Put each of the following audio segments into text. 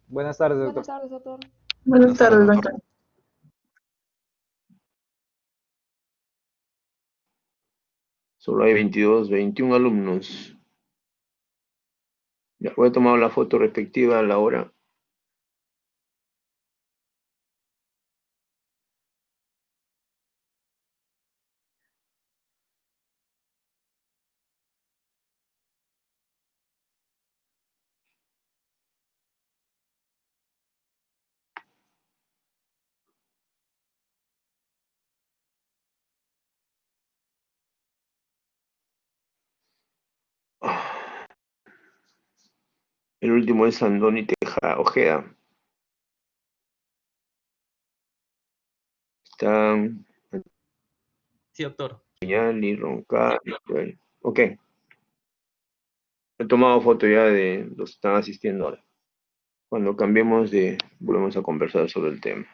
Buenas tardes, Buenas doctor. tardes, doctor. Buenas Buenas tardes, tardes, doctor. doctor. Solo hay 22, 21 alumnos. Ya voy a tomar la foto respectiva a la hora. El último es Andoni Ojeda. Están Sí, doctor. Yali, Ronca. Ok. He tomado foto ya de los que están asistiendo ahora. Cuando cambiemos volvemos a conversar sobre el tema.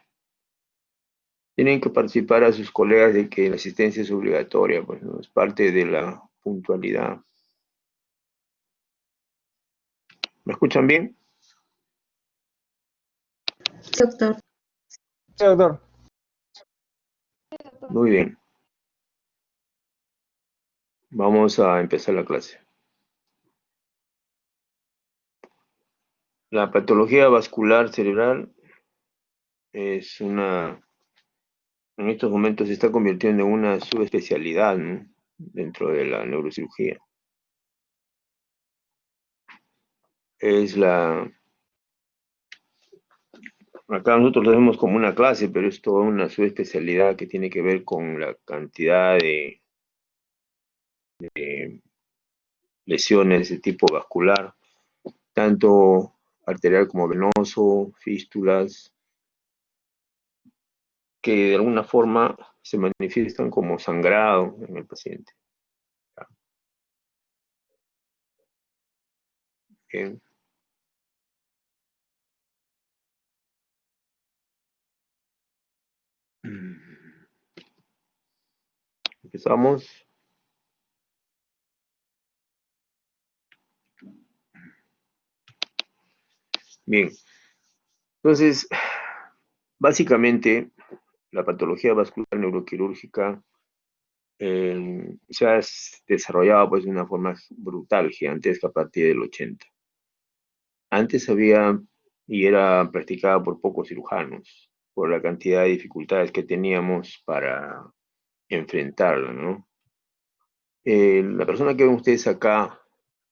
Tienen que participar a sus colegas de que la asistencia es obligatoria, pues no es parte de la puntualidad. ¿Me escuchan bien? Sí, doctor. Sí, doctor. Sí, doctor. Muy bien. Vamos a empezar la clase. La patología vascular cerebral es en estos momentos se está convirtiendo en una subespecialidad, ¿no?, dentro de la neurocirugía. Acá nosotros lo vemos como una clase, pero es toda una subespecialidad que tiene que ver con la cantidad de lesiones de tipo vascular, tanto arterial como venoso, fístulas, que de alguna forma se manifiestan como sangrado en el paciente. Bien. Empezamos. Bien. Entonces, básicamente, la patología vascular neuroquirúrgica se ha desarrollado pues de una forma brutal, gigantesca a partir del 80. Antes había y era practicada por pocos cirujanos, por la cantidad de dificultades que teníamos para enfrentarla, ¿no? La persona que ven ustedes acá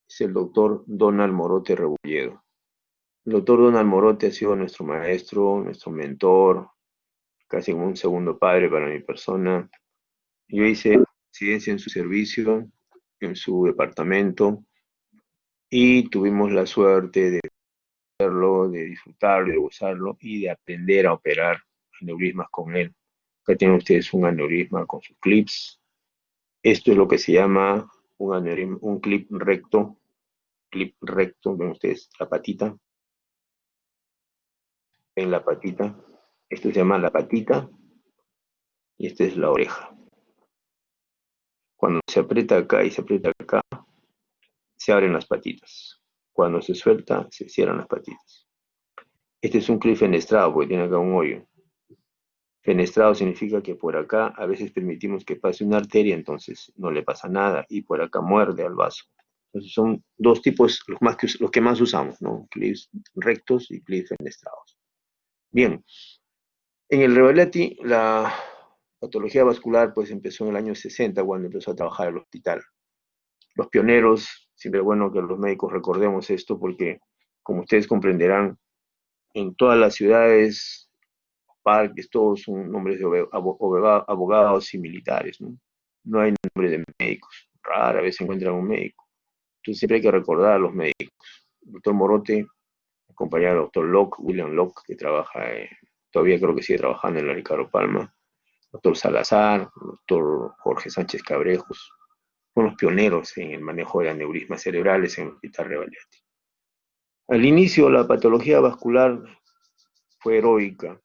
es el doctor Donald Morote Rebolledo. El doctor Donald Morote ha sido nuestro maestro, nuestro mentor, casi como un segundo padre para mi persona. Yo hice residencia en su servicio, en su departamento, y tuvimos la suerte de verlo, de disfrutarlo, de gozarlo y de aprender a operar aneurismas con él. Acá tienen ustedes un aneurisma con sus clips. Esto es lo que se llama un aneurisma, un clip recto. Clip recto, ven ustedes la patita. Ven la patita. Esto se llama la patita y esta es la oreja. Cuando se aprieta acá y se aprieta acá, se abren las patitas. Cuando se suelta, se cierran las patitas. Este es un clip fenestrado porque tiene acá un hoyo. Fenestrado significa que por acá a veces permitimos que pase una arteria, entonces no le pasa nada, y por acá muerde al vaso. Entonces son dos tipos, los que más usamos, ¿no? Clips rectos y clips fenestrados. Bien, en el Revalati la patología vascular pues empezó en el año 60 cuando empezó a trabajar el hospital. Los pioneros, siempre es bueno que los médicos recordemos esto porque, como ustedes comprenderán, en todas las ciudades, parques, todos son nombres de abogados y militares, ¿no? No hay nombre de médicos. Rara vez se encuentra un médico. Entonces siempre hay que recordar a los médicos. El doctor Morote, acompañado del doctor Locke, William Locke, que trabaja, todavía creo que sigue trabajando en la Ricardo Palma, doctor Salazar, doctor Jorge Sánchez Cabrejos, fueron los pioneros en el manejo de aneurismas cerebrales en el Hospital Revaleti. Al inicio, la patología vascular fue heroica.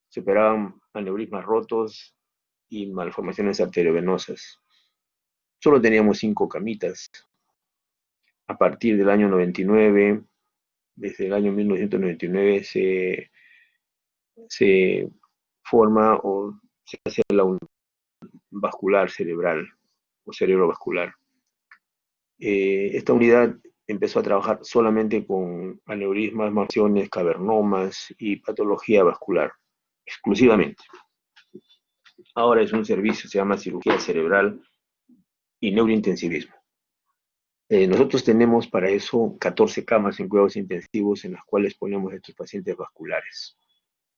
Se operaban aneurismas rotos y malformaciones arteriovenosas. Solo teníamos 5 camitas. A partir del año 99 desde el año 1999 se forma o se hace la unión vascular cerebral o cerebrovascular. Esta unidad empezó a trabajar solamente con aneurismas, malformaciones, cavernomas y patología vascular, exclusivamente. Ahora es un servicio, se llama cirugía cerebral y neurointensivismo. Nosotros tenemos para eso 14 camas en cuidados intensivos en las cuales ponemos a estos pacientes vasculares,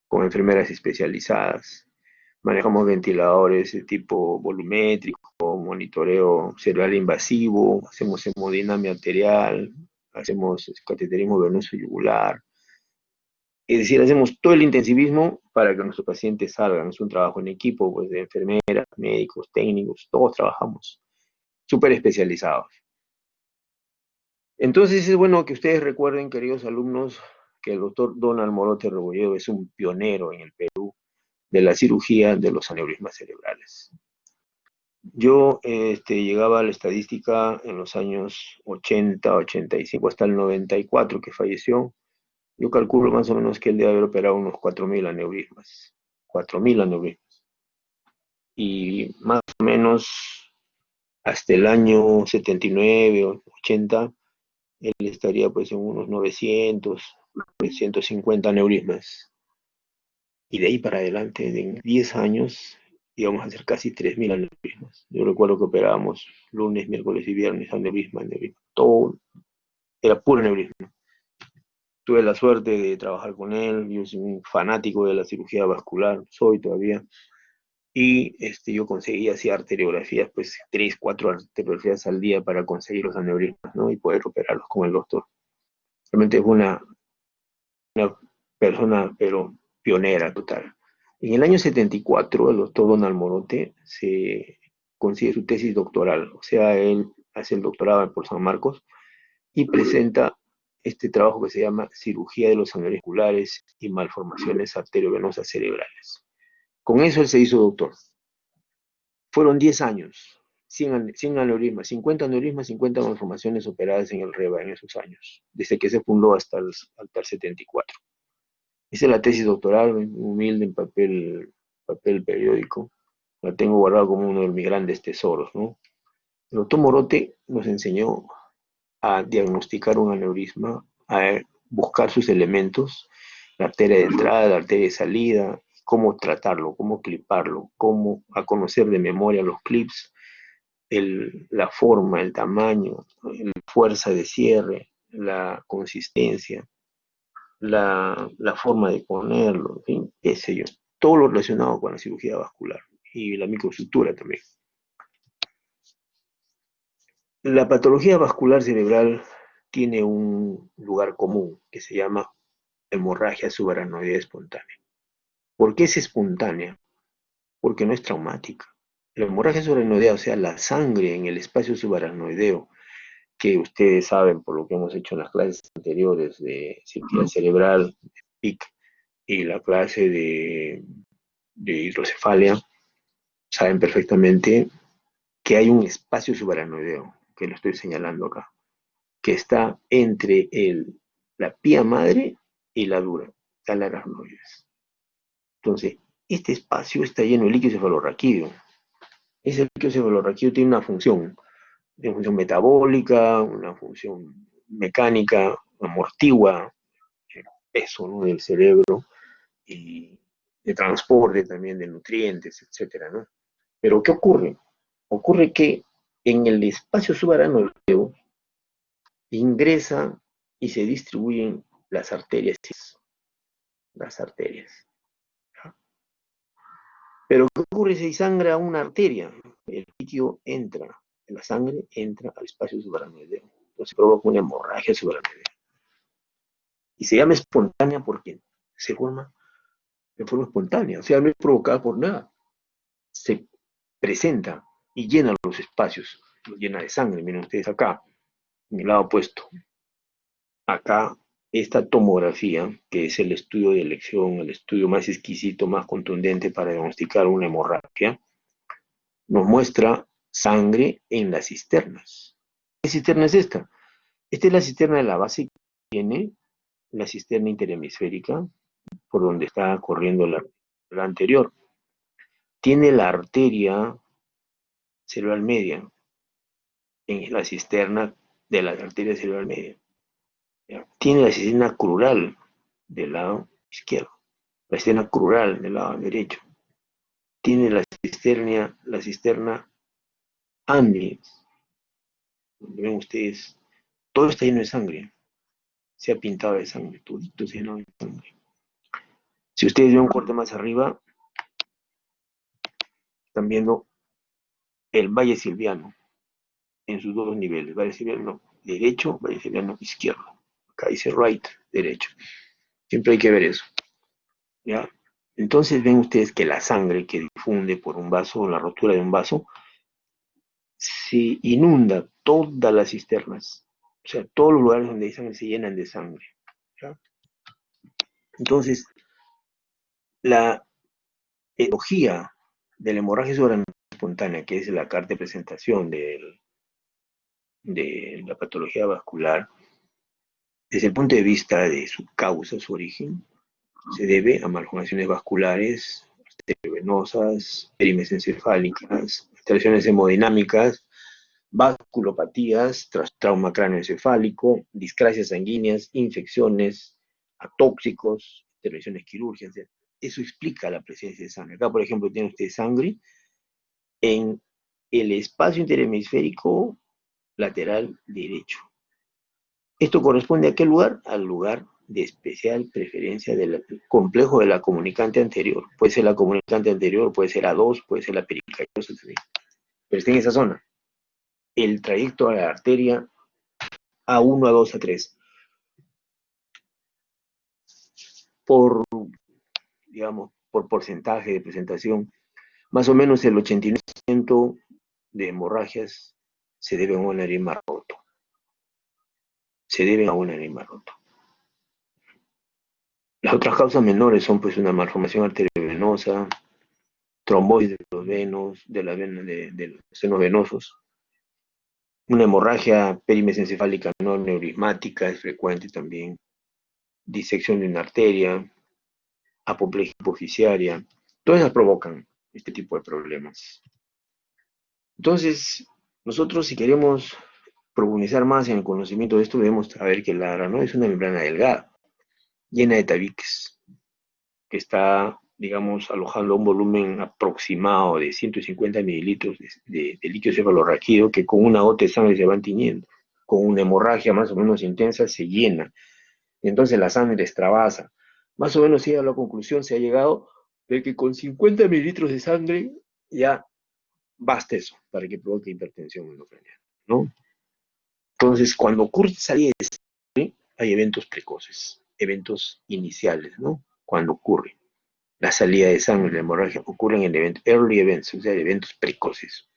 con enfermeras especializadas. Manejamos ventiladores de tipo volumétrico, monitoreo cerebral invasivo, hacemos hemodinamia arterial, hacemos cateterismo venoso yugular. Es decir, hacemos todo el intensivismo para que nuestros pacientes salgan. Es un trabajo en equipo, pues, de enfermeras, médicos, técnicos, todos trabajamos, súper especializados. Entonces es bueno que ustedes recuerden, queridos alumnos, que el doctor Donald Morote Rebolledo es un pionero en el Perú de la cirugía de los aneurismas cerebrales. Yo llegaba a la estadística en los años 80, 85, hasta el 94 que falleció. Yo calculo más o menos que él debe haber operado unos 4.000 aneurismas. 4.000 aneurismas. Y más o menos hasta el año 79 o 80, él estaría pues en unos 900, 950 aneurismas. Y de ahí para adelante, en 10 años, íbamos a hacer casi 3.000 aneurismas. Yo recuerdo que operábamos lunes, miércoles y viernes, aneurisma, aneurisma. Todo era puro aneurisma. Tuve la suerte de trabajar con él, yo soy un fanático de la cirugía vascular, soy todavía, y yo conseguía hacer arteriografías, pues 3, 4 arteriografías al día para conseguir los aneurismas, ¿no? Y poder operarlos con el doctor. Realmente fue una persona, pero pionera total. En el año 74, el doctor Donald Morote se consigue su tesis doctoral, o sea, él hace el doctorado por San Marcos y presenta este trabajo que se llama Cirugía de los Aneurismas y Malformaciones Arteriovenosas Cerebrales. Con eso él se hizo doctor. Fueron 10 años, 100 aneurismas, 50 aneurismas, 50 malformaciones operadas en el REBA en esos años, desde que se fundó hasta el 74. Hice la tesis doctoral, humilde, en papel periódico. La tengo guardada como uno de mis grandes tesoros, ¿no? El doctor Morote nos enseñó a diagnosticar un aneurisma, a buscar sus elementos, la arteria de entrada, la arteria de salida, cómo tratarlo, cómo cliparlo, cómo a conocer de memoria los clips, la forma, el tamaño, la fuerza de cierre, la consistencia, la forma de ponerlo, en fin, qué sé yo. Todo lo relacionado con la cirugía vascular y la microestructura también. La patología vascular cerebral tiene un lugar común que se llama hemorragia subaracnoidea espontánea. ¿Por qué es espontánea? Porque no es traumática. La hemorragia subaracnoidea, o sea, la sangre en el espacio subaracnoideo, que ustedes saben por lo que hemos hecho en las clases anteriores de cirugía cerebral, PIC, y la clase de hidrocefalia, saben perfectamente que hay un espacio subaracnoideo, que lo estoy señalando acá, que está entre la pía madre y la dura, la aracnoides. Entonces, este espacio está lleno de líquido cefalorraquídeo. Ese líquido cefalorraquídeo tiene una función metabólica, una función mecánica, amortigua el peso, ¿no?, del cerebro y de transporte también de nutrientes, etcétera, ¿no? Pero ¿qué ocurre? Ocurre que en el espacio subaracnoideo ingresan y se distribuyen las arterias. Las arterias. Pero ¿qué ocurre si sangra una arteria? El líquido entra, la sangre entra al espacio subaracnoideo. Entonces provoca una hemorragia subaracnoidea. Y se llama espontánea porque se forma de forma espontánea, o sea, no es provocada por nada. Se presenta y llena los espacios, los llena de sangre. Miren ustedes acá, en el lado opuesto. Acá, esta tomografía, que es el estudio de elección, el estudio más exquisito, más contundente para diagnosticar una hemorragia, nos muestra sangre en las cisternas. ¿Qué cisterna es esta? Esta es la cisterna de la base que tiene la cisterna interhemisférica, por donde está corriendo la anterior. Tiene la arteria cerebral media en la cisterna de la arteria cerebral media. ¿Ya? Tiene la cisterna crural del lado izquierdo, la cisterna crural del lado derecho. Tiene la cisterna Andes, donde ven ustedes, todo está lleno de sangre, se ha pintado de sangre, todo está lleno de sangre. Si ustedes ven un corte más arriba, están viendo el valle silviano en sus dos niveles, valle silviano derecho, valle silviano izquierdo. Acá dice right, derecho. Siempre hay que ver eso. ¿Ya? Entonces ven ustedes que la sangre que difunde por un vaso, la rotura de un vaso, se inunda todas las cisternas. O sea, todos los lugares donde hay sangre se llenan de sangre. ¿Ya? Entonces, la etiología de la hemorragia espontánea, que es la carta de presentación de la patología vascular, desde el punto de vista de su causa, su origen, se debe a malformaciones vasculares, arteriovenosas, perimesencefálicas, alteraciones hemodinámicas, vasculopatías tras trauma cráneoencefálico, discrasias sanguíneas, infecciones, atóxicos, intervenciones quirúrgicas. Eso explica la presencia de sangre. Acá, por ejemplo, tiene usted sangre en el espacio interhemisférico lateral derecho. Esto corresponde a qué lugar? Al lugar de especial preferencia del complejo de la comunicante anterior. Puede ser la comunicante anterior, puede ser A2, puede ser la pericardosa también. Pero está en esa zona. El trayecto a la arteria A1, A2, A3. Por, digamos, por porcentaje de presentación, más o menos el 89% de hemorragias se deben a un aneurisma roto. Se deben a un aneurisma roto. Las otras causas menores son pues una malformación arteriovenosa, trombosis de los venos, de los senos venosos, una hemorragia perimesencefálica no neurismática es frecuente también, disección de una arteria, apoplejía hipoficiaria, todas esas provocan este tipo de problemas. Entonces, nosotros si queremos profundizar más en el conocimiento de esto, debemos saber que la aranoide es una membrana delgada, llena de tabiques, que está, digamos, alojando un volumen aproximado de 150 mililitros de líquido cefalorraquídeo que con una gota de sangre se van tiñendo. Con una hemorragia más o menos intensa se llena. Entonces la sangre extravasa. Más o menos a la conclusión se ha llegado de que con 50 mililitros de sangre ya basta eso para que provoque hipertensión endocraniana, ¿no? Entonces, cuando ocurre salida de sangre, hay eventos precoces, eventos iniciales, ¿no? Cuando ocurre la salida de sangre, la hemorragia, ocurren en eventos, early events, o sea, eventos precoces,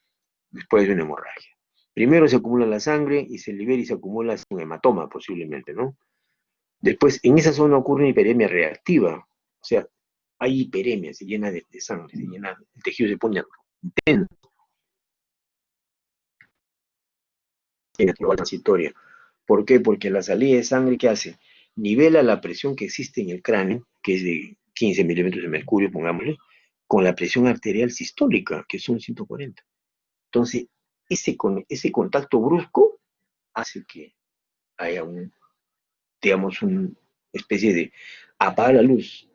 después de una hemorragia. Primero se acumula la sangre y se libera y se acumula un hematoma posiblemente, ¿no? Después, en esa zona ocurre una hiperemia reactiva, o sea, hay hiperemia, se llena de sangre, se llena, el tejido se pone intenso. En la transitoria. ¿Por qué? Porque la salida de sangre, ¿qué hace? Nivela la presión que existe en el cráneo, que es de 15 milímetros de mercurio, pongámosle, con la presión arterial sistólica, que son 140. Entonces, ese contacto brusco hace que haya digamos, una especie de apagar la luz,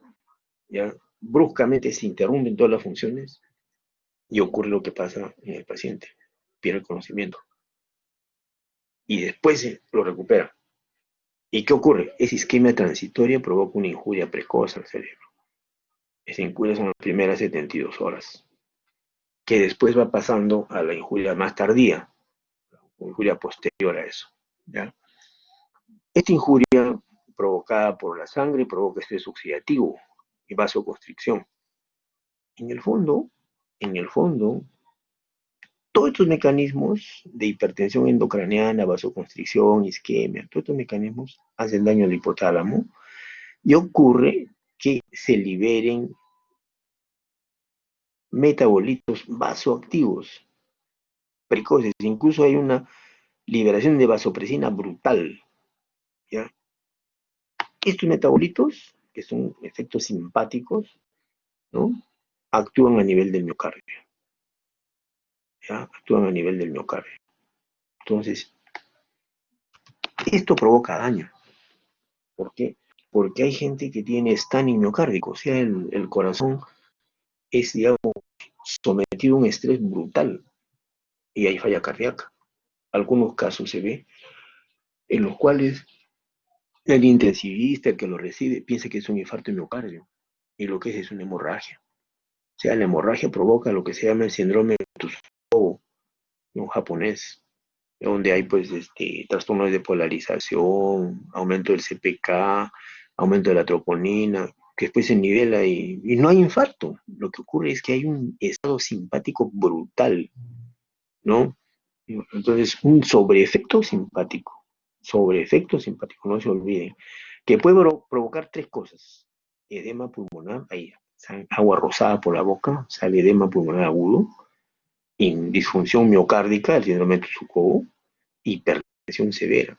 ¿ya? Bruscamente se interrumpen todas las funciones y ocurre lo que pasa en el paciente, pierde el conocimiento. Y después lo recupera. ¿Y qué ocurre? Esa isquemia transitoria provoca una injuria precoz al cerebro. Esa injuria son las primeras 72 horas, que después va pasando a la injuria más tardía, la injuria posterior a eso, ¿ya? Esta injuria provocada por la sangre provoca estrés oxidativo y vasoconstricción. En el fondo, todos estos mecanismos de hipertensión endocraniana, vasoconstricción, isquemia, todos estos mecanismos hacen daño al hipotálamo y ocurre que se liberen metabolitos vasoactivos precoces. Incluso hay una liberación de vasopresina brutal, ¿ya? Estos metabolitos, que son efectos simpáticos, ¿no? Actúan a nivel del miocardio, ¿ya? Actúan a nivel del miocardio. Entonces, esto provoca daño. ¿Por qué? Porque hay gente que tiene stanning miocárdico, o sea, el corazón es, digamos, sometido a un estrés brutal y hay falla cardíaca. Algunos casos se ve en los cuales el intensivista, el que lo recibe, piensa que es un infarto de miocardio y lo que es una hemorragia. O sea, la hemorragia provoca lo que se llama el síndrome de Tsukuba, un japonés, donde hay pues trastornos de polarización, aumento del CPK, aumento de la troponina, que después se nivela y no hay infarto. Lo que ocurre es que hay un estado simpático brutal, ¿no? Entonces, un sobreefecto simpático, no se olviden, que puede provocar tres cosas. Edema pulmonar, ahí, agua rosada por la boca, sale edema pulmonar agudo, disfunción miocárdica, el síndrome de Tsukuba, hipertensión severa.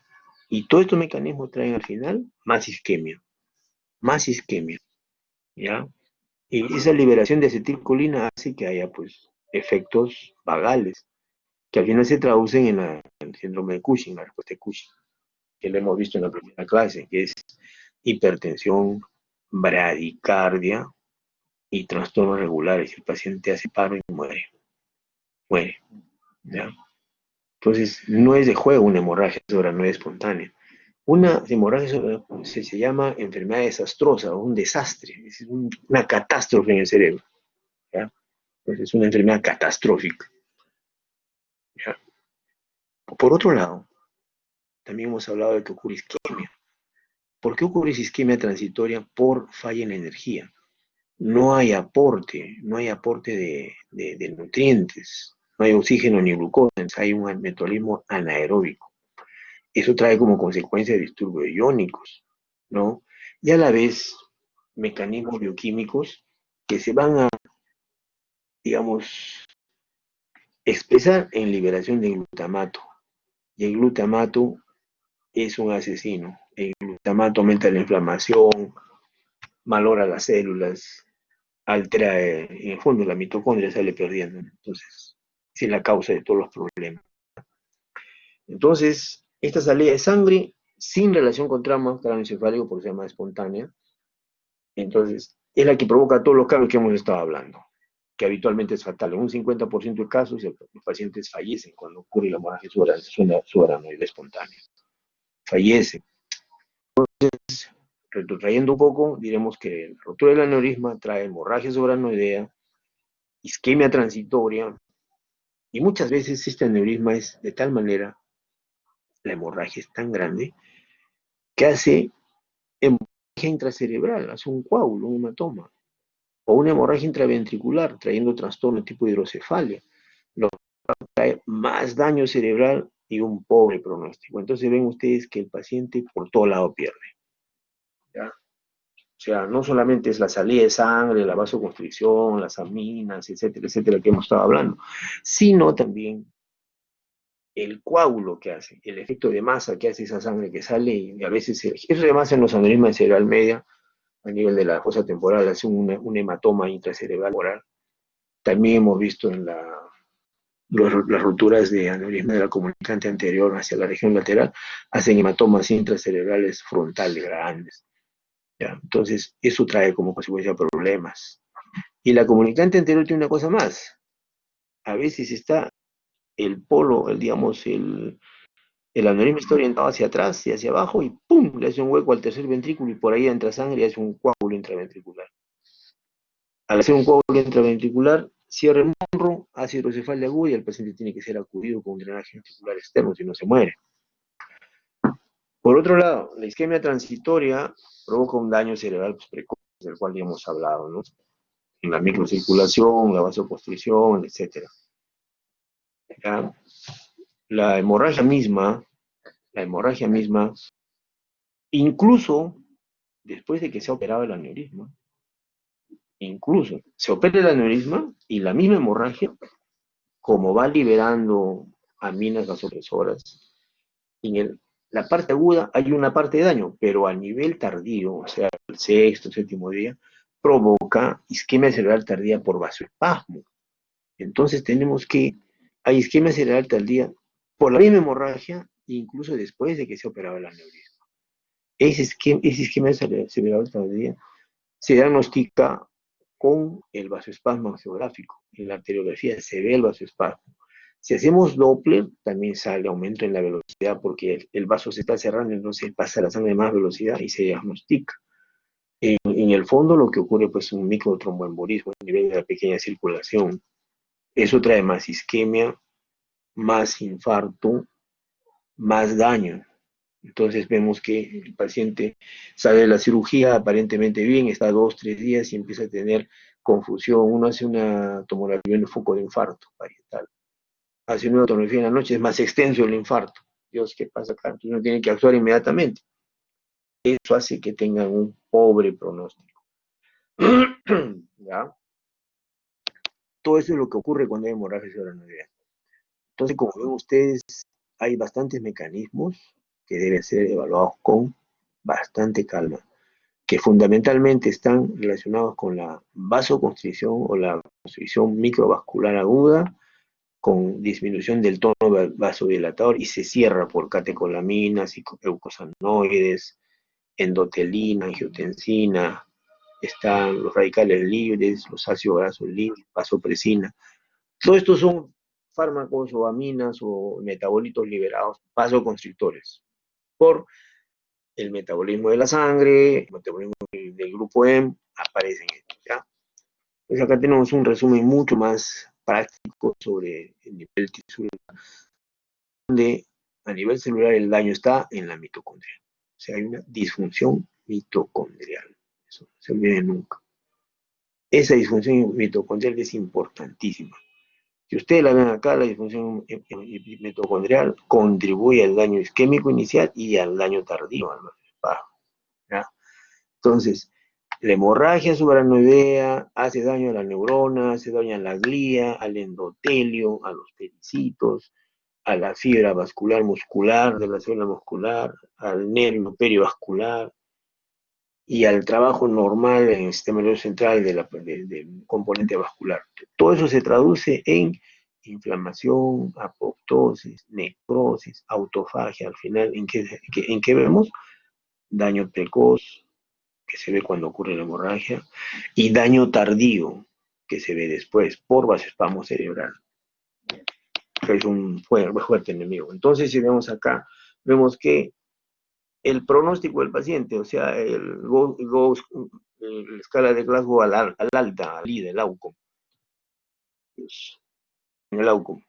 Y todos estos mecanismos traen al final más isquemia, ¿ya? Y esa liberación de acetilcolina hace que haya, pues, efectos vagales, que al final se traducen en el síndrome de Cushing, la respuesta de Cushing, que lo hemos visto en la primera clase, que es hipertensión, bradicardia y trastornos regulares. El paciente hace paro y muere, ¿ya? Entonces, no es de juego una hemorragia no es espontánea. Una hemorragia se llama enfermedad desastrosa o un desastre, es una catástrofe en el cerebro, ¿ya? Entonces, es una enfermedad catastrófica, ¿ya? Por otro lado, también hemos hablado de que ocurre isquemia. ¿Por qué ocurre isquemia transitoria? Por falla en la energía. No hay aporte de nutrientes, no hay oxígeno ni glucosa, hay un metabolismo anaeróbico. Eso trae como consecuencia disturbios iónicos, ¿no? Y a la vez, mecanismos bioquímicos que se van a, digamos, expresar en liberación de glutamato. Y el glutamato es un asesino. El glutamato aumenta la inflamación, malora las células, altera, en el fondo la mitocondria sale perdiendo. Entonces, es la causa de todos los problemas. Entonces, esta salida de sangre sin relación con trauma craneoencefálico, porque se llama espontánea, entonces es la que provoca todos los cambios que hemos estado hablando, que habitualmente es fatal. En un 50% de casos, los pacientes fallecen cuando ocurre la hemorragia subarachnoidea espontánea. Fallecen. Entonces, retrotrayendo un poco, diremos que la rotura del aneurisma trae hemorragia subarachnoidea, isquemia transitoria, y muchas veces este aneurisma es de tal manera, la hemorragia es tan grande, que hace hemorragia intracerebral, hace un coágulo, un hematoma, o una hemorragia intraventricular, trayendo trastorno tipo hidrocefalia, lo que trae más daño cerebral y un pobre pronóstico. Entonces ven ustedes que el paciente por todo lado pierde, ¿ya? O sea, no solamente es la salida de sangre, la vasoconstricción, las aminas, etcétera, etcétera, que hemos estado hablando, sino también el coágulo que hace, el efecto de masa que hace esa sangre que sale, y a veces eso de masa en los aneurismas cerebral media, a nivel de la fosa temporal, hace un hematoma intracerebral. También hemos visto en las rupturas de aneurisma de la comunicante anterior hacia la región lateral, hacen hematomas intracerebrales frontales grandes, ¿ya? Entonces, eso trae como consecuencia problemas. Y la comunicante anterior tiene una cosa más. A veces está el polo, digamos, el aneurisma está orientado hacia atrás y hacia abajo y ¡pum! Le hace un hueco al tercer ventrículo y por ahí entra sangre y hace un coágulo intraventricular. Al hacer un coágulo intraventricular, cierra el monro, hace hidrocefalia aguda y el paciente tiene que ser acudido con un drenaje ventricular externo, si no se muere. Por otro lado, la isquemia transitoria provoca un daño cerebral precoz, del cual ya hemos hablado, ¿no? En la microcirculación, la vasoconstricción, etc. ¿Ya? La hemorragia misma, incluso después de que se ha operado el aneurisma, incluso se opera el aneurisma y la misma hemorragia, como va liberando aminas vasopresoras, La parte aguda hay una parte de daño, pero a nivel tardío, o sea, el sexto, séptimo día, provoca isquemia cerebral tardía por vasoespasmo. Entonces tenemos que, hay isquemia cerebral tardía por la misma hemorragia, incluso después de que se operaba el aneurisma. Ese isquemia cerebral tardía se diagnostica con el vasoespasmo angiográfico. En la arteriografía se ve el vasoespasmo. Si hacemos Doppler, también sale aumento en la velocidad porque el vaso se está cerrando, entonces pasa la sangre a más velocidad y se diagnostica. En el fondo lo que ocurre pues es un microtromboembolismo a nivel de la pequeña circulación. Eso trae más isquemia, más infarto, más daño. Entonces vemos que el paciente sale de la cirugía aparentemente bien, está 2, 3 días y empieza a tener confusión. Uno hace una tomografía en el foco de infarto parietal. Hace una tomografía en la noche, es más extenso el infarto. Dios, ¿qué pasa acá? Entonces uno tiene que actuar inmediatamente. Eso hace que tengan un pobre pronóstico. ¿Ya? Todo eso es lo que ocurre cuando hay hemorragia cerebral. Entonces, como ven ustedes, hay bastantes mecanismos que deben ser evaluados con bastante calma, que fundamentalmente están relacionados con la vasoconstricción o la constricción microvascular aguda, con disminución del tono vasodilatador y se cierra por catecolaminas, eucosanoides, endotelina, angiotensina, están los radicales libres, los ácidos grasos libres, vasopresina. Todos estos son fármacos o aminas o metabolitos liberados vasoconstrictores por el metabolismo de la sangre, el metabolismo del grupo M, aparecen estos, ¿ya? Pues acá tenemos un resumen mucho más práctico sobre el nivel tisular, donde a nivel celular el daño está en la mitocondria. O sea, hay una disfunción mitocondrial. Eso no se olvide nunca. Esa disfunción mitocondrial es importantísima. Si ustedes la ven acá, la disfunción mitocondrial contribuye al daño isquémico inicial y al daño tardío al vasoespasmo, ¿ya? Entonces, la hemorragia subaracnoidea hace daño a la neurona, hace daño a la glía, al endotelio, a los pericitos, a la fibra vascular muscular de la célula muscular, al nervio perivascular y al trabajo normal en el sistema nervioso central del componente vascular. Todo eso se traduce en inflamación, apoptosis, necrosis, autofagia. Al final, ¿en qué vemos? Daño precoz, que se ve cuando ocurre la hemorragia, y daño tardío, que se ve después, por vasoespasmo cerebral, que es un fuerte enemigo. Entonces, si vemos acá, vemos que el pronóstico del paciente, o sea, la escala de Glasgow al alta, al IDA, el AUCOM, en el AUCOM,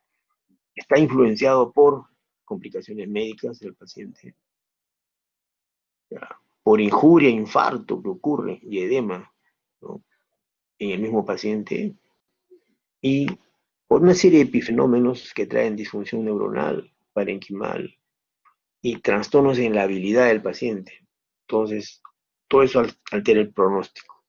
está influenciado por complicaciones médicas del paciente, ¿ya? Por injuria, infarto que ocurre y edema, ¿no?, en el mismo paciente, y por una serie de epifenómenos que traen disfunción neuronal, parenquimal y trastornos en la habilidad del paciente. Entonces, todo eso altera el pronóstico.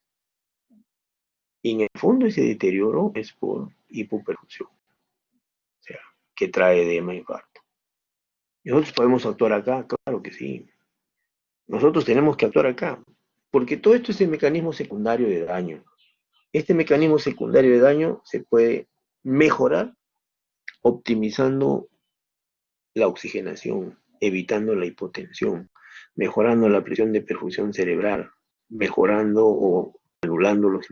Y en el fondo ese deterioro es por hipoperfusión, o sea, que trae edema e infarto. ¿Nosotros podemos actuar acá? Claro que sí. Nosotros tenemos que actuar acá, porque todo esto es el mecanismo secundario de daño. Este mecanismo secundario de daño se puede mejorar optimizando la oxigenación, evitando la hipotensión, mejorando la presión de perfusión cerebral, mejorando o anulando los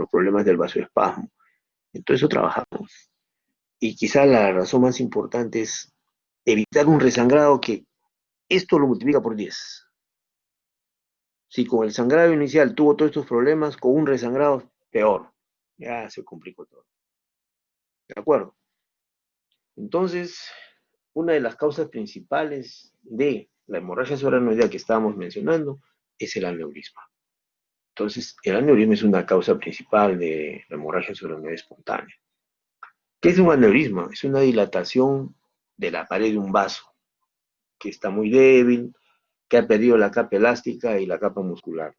problemas del vasoespasmo. En todo eso trabajamos. Y quizá la razón más importante es evitar un resangrado que esto lo multiplica por 10. Si con el sangrado inicial tuvo todos estos problemas, con un resangrado, peor. Ya se complicó todo. ¿De acuerdo? Entonces, una de las causas principales de la hemorragia subaracnoidea que estábamos mencionando es el aneurisma. Entonces, el aneurisma es una causa principal de la hemorragia subaracnoidea espontánea. ¿Qué es un aneurisma? Es una dilatación de la pared de un vaso que está muy débil, que ha perdido la capa elástica y la capa muscular.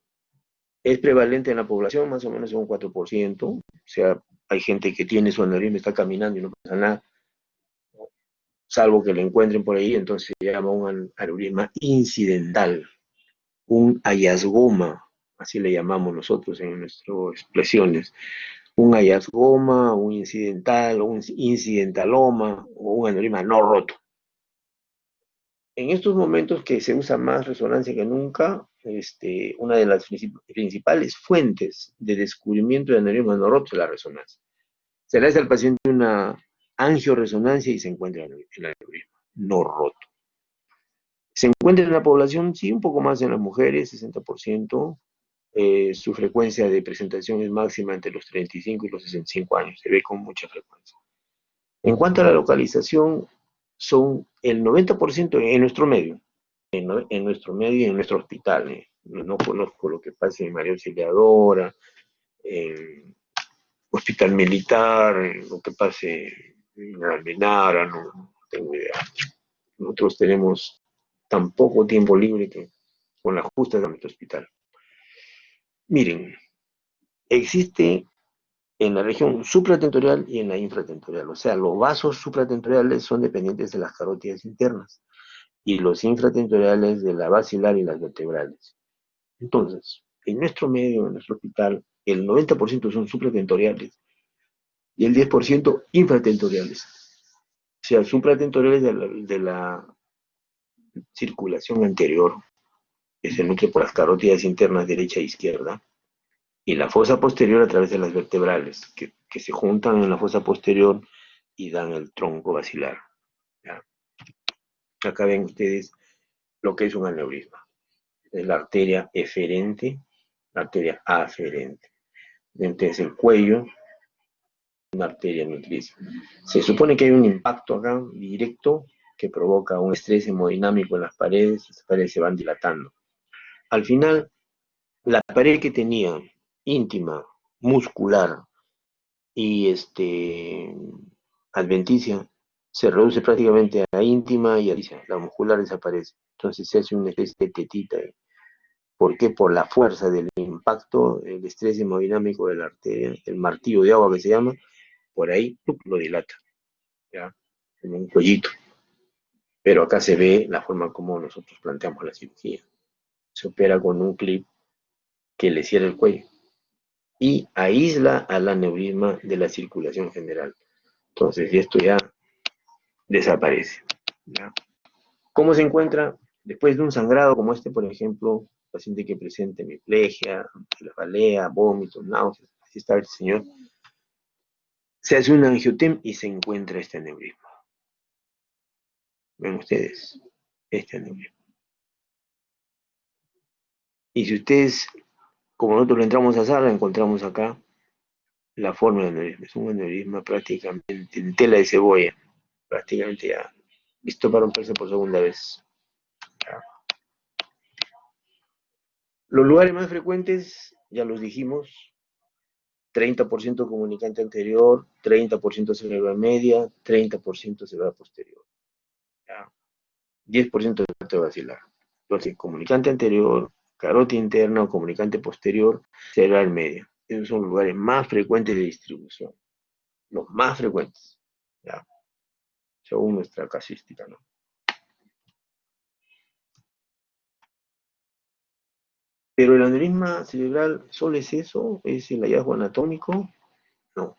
Es prevalente en la población, más o menos en un 4%. O sea, hay gente que tiene su aneurisma, está caminando y no pasa nada. salvo que lo encuentren por ahí, entonces se llama un aneurisma incidental, un hallazgoma, así le llamamos nosotros en nuestras expresiones, un hallazgoma, un incidental, un incidentaloma o un aneurisma no roto. En estos momentos que se usa más resonancia que nunca, una de las principales fuentes de descubrimiento de aneurisma no roto es la resonancia. Se le hace al paciente una angioresonancia y se encuentra el aneurisma no roto. Se encuentra en la población, sí, un poco más en las mujeres, 60%. Su frecuencia de presentación es máxima entre los 35 y los 65 años, se ve con mucha frecuencia. En cuanto a la localización, son el 90% en nuestro medio, en nuestro medio y en nuestro hospital. No conozco lo que pasa en María Auxiliadora, en Hospital Militar, lo que pase en Almenara, no tengo idea. Nosotros tenemos tan poco tiempo libre que con las justas de nuestro hospital. Miren, existe en la región supratentorial y en la infratentorial. O sea, los vasos supratentoriales son dependientes de las carótidas internas y los infratentoriales de la basilar y las vertebrales. Entonces, en nuestro medio, en nuestro hospital, el 90% son supratentoriales y el 10% infratentoriales. O sea, supratentoriales de la circulación anterior, que se nutre por las carótidas internas derecha e izquierda, y la fosa posterior a través de las vertebrales, que se juntan en la fosa posterior y dan el tronco basilar. ¿Ya? Acá ven ustedes lo que es un aneurisma. Es la arteria eferente, la arteria aferente. Entonces el cuello, una arteria nutricia. Se supone que hay un impacto acá directo que provoca un estrés hemodinámico en las paredes se van dilatando. Al final, la pared que tenía íntima, muscular, y adventicia se reduce prácticamente a íntima y adventicia, la muscular desaparece. Entonces se hace una especie de tetita. ¿Por qué? Por la fuerza del impacto, el estrés hemodinámico de la arteria, el martillo de agua que se llama, por ahí lo dilata, ¿ya? Como un cuellito. Pero acá se ve la forma como nosotros planteamos la cirugía. Se opera con un clip que le cierra el cuello y aísla al aneurisma de la circulación general. Entonces, esto ya desaparece. ¿Ya? ¿Cómo se encuentra? Después de un sangrado como este, por ejemplo, paciente que presente hemiplegia, cefalea, vómitos, náuseas, así está el señor, se hace un angiotem y se encuentra este aneurisma. Ven ustedes, este aneurisma. Y si ustedes, como nosotros lo entramos a sala, encontramos acá la forma del aneurisma. Es un aneurisma prácticamente en tela de cebolla, prácticamente ya listo para romperse por segunda vez. Los lugares más frecuentes, ya los dijimos, 30% comunicante anterior, 30% cerebral media, 30% cerebral posterior. ¿Ya? 10% de parte basilar. Entonces, comunicante anterior, carótida interna o comunicante posterior, cerebral media. Esos son los lugares más frecuentes de distribución. Los más frecuentes. ¿Ya? Según nuestra casística, ¿no? Pero el aneurisma cerebral, ¿solo es eso? ¿Es el hallazgo anatómico? No.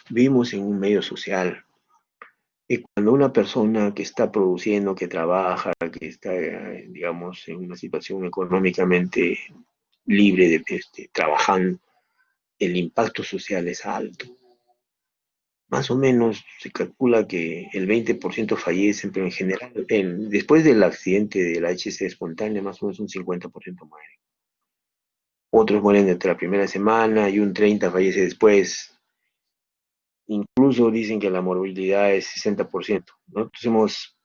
Vivimos en un medio social. Y cuando una persona que está produciendo, que trabaja, que está, digamos, en una situación económicamente libre de trabajando, el impacto social es alto. Más o menos se calcula que el 20% fallecen, pero en general, después del accidente de la HC espontánea, más o menos un 50% mueren. Otros mueren desde la primera semana y un 30% fallece después. Incluso dicen que la morbilidad es 60%.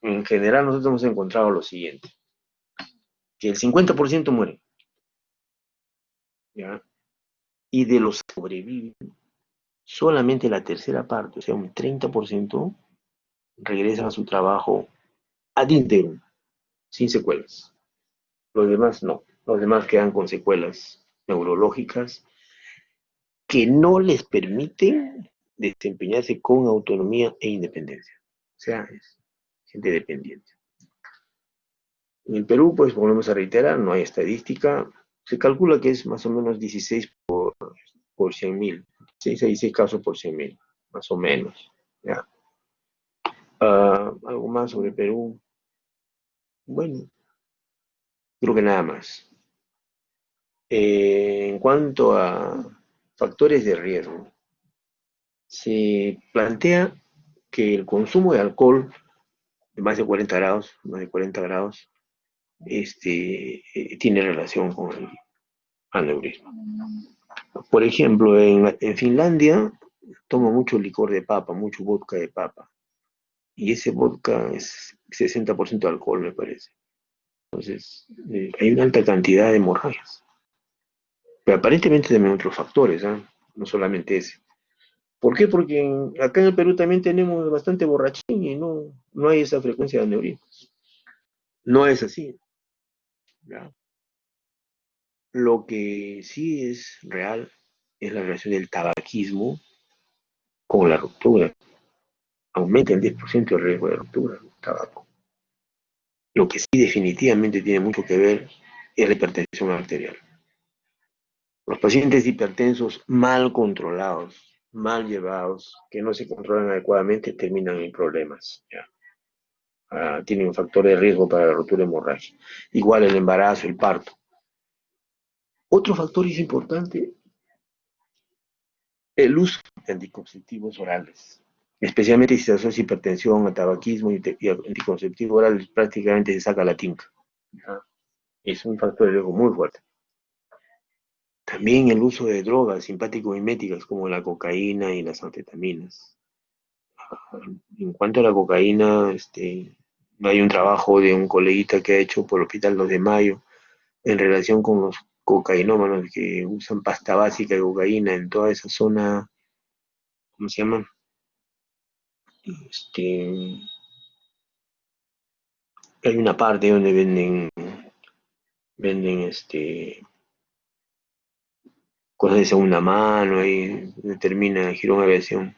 En general, nosotros hemos encontrado lo siguiente, que el 50% muere, ¿ya? Y de los que sobreviven, solamente la tercera parte, o sea, un 30%, regresan a su trabajo ad integrum, sin secuelas. Los demás no. Los demás quedan con secuelas neurológicas que no les permiten desempeñarse con autonomía e independencia. sea, es gente dependiente. En el Perú, pues volvemos a reiterar, no hay estadística. Se calcula que es más o menos 16 por 100.000. 6 a 16 casos por 100.000, más o menos. ¿Ya? Algo más sobre Perú. Bueno, creo que nada más. En cuanto a factores de riesgo, se plantea que el consumo de alcohol de más de 40 grados, tiene relación con el aneurisma. Por ejemplo, en Finlandia toma mucho licor de papa, mucho vodka de papa, y ese vodka es 60% de alcohol, me parece. Entonces, hay una alta cantidad de hemorragias. Pero aparentemente también otros factores, ¿eh? No solamente ese. ¿Por qué? Porque acá en el Perú también tenemos bastante borrachín y no hay esa frecuencia de aneurismas. No es así, ¿ya? Lo que sí es real es la relación del tabaquismo con la ruptura. Aumenta el 10% el riesgo de ruptura del tabaco. Lo que sí definitivamente tiene mucho que ver es la hipertensión arterial. Los pacientes hipertensos mal controlados, mal llevados, que no se controlan adecuadamente, terminan en problemas. ¿Ya? Tienen un factor de riesgo para la ruptura hemorrágica. Igual el embarazo, el parto. Otro factor es importante, el uso de anticonceptivos orales. Especialmente si se asocia hipertensión, a tabaquismo y anticonceptivo oral, prácticamente se saca la tinca. ¿Ya? Es un factor de riesgo muy fuerte. También el uso de drogas simpático-miméticas como la cocaína y las anfetaminas. En cuanto a la cocaína, hay un trabajo de un coleguita que ha hecho por el Hospital 2 de Mayo en relación con los cocainómanos que usan pasta básica de cocaína en toda esa zona, ¿cómo se llama? Hay una parte donde venden cosas de segunda mano, ahí determina Girón Aviación,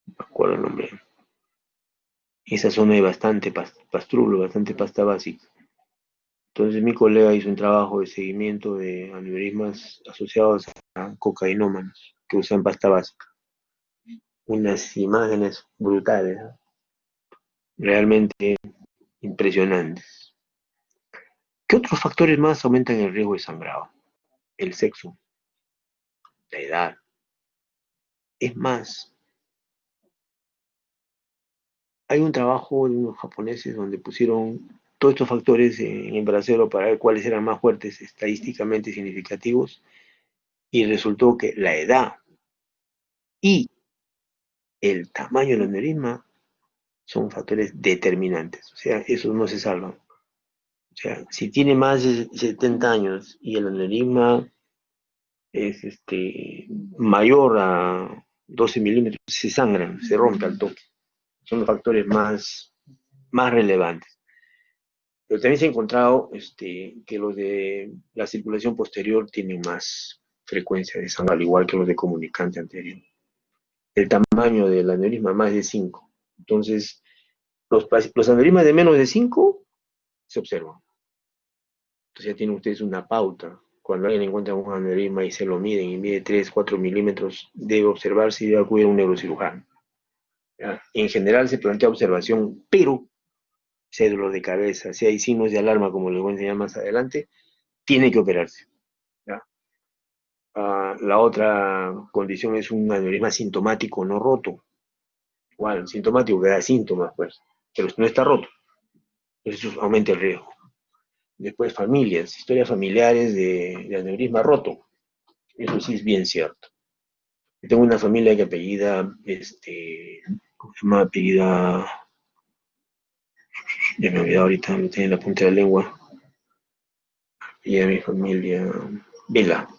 no me acuerdo el nombre. En esa zona hay bastante pastrulo, bastante pasta básica. Entonces mi colega hizo un trabajo de seguimiento de aneurismas asociados a cocainómanos que usan pasta básica. Unas imágenes brutales, ¿no? Realmente impresionantes. ¿Qué otros factores más aumentan el riesgo de sangrado? El sexo, la edad. Es más, hay un trabajo de unos japoneses donde pusieron todos estos factores en el brasero para ver cuáles eran más fuertes estadísticamente significativos y resultó que la edad y el tamaño del aneurisma son factores determinantes, o sea, esos no se salvan. O sea, si tiene más de 70 años y el aneurisma es mayor a 12 milímetros, se sangran, se rompe al toque. Son los factores más relevantes. Pero también se ha encontrado que los de la circulación posterior tienen más frecuencia de sangre, al igual que los de comunicante anterior. El tamaño del aneurisma más de 5. Entonces, los aneurismas de menos de 5 se observan. Entonces ya tienen ustedes una pauta. Cuando alguien encuentra un aneurisma y se lo miden y mide 3, 4 milímetros, debe observarse y debe acudir a un neurocirujano. ¿Ya? En general se plantea observación, pero si hay dolor de cabeza, si hay signos de alarma, como les voy a enseñar más adelante, tiene que operarse. ¿Ya? La otra condición es un aneurisma sintomático no roto. Igual, sintomático que da síntomas, pues, pero no está roto. Eso aumenta el riesgo. Después familias, historias familiares de aneurisma roto. Eso sí es bien cierto. Yo tengo una familia que apellida, ¿cómo se llama? Apellida, ya me he olvidado ahorita, lo tenía en la punta de la lengua. Y a mi familia, Vela,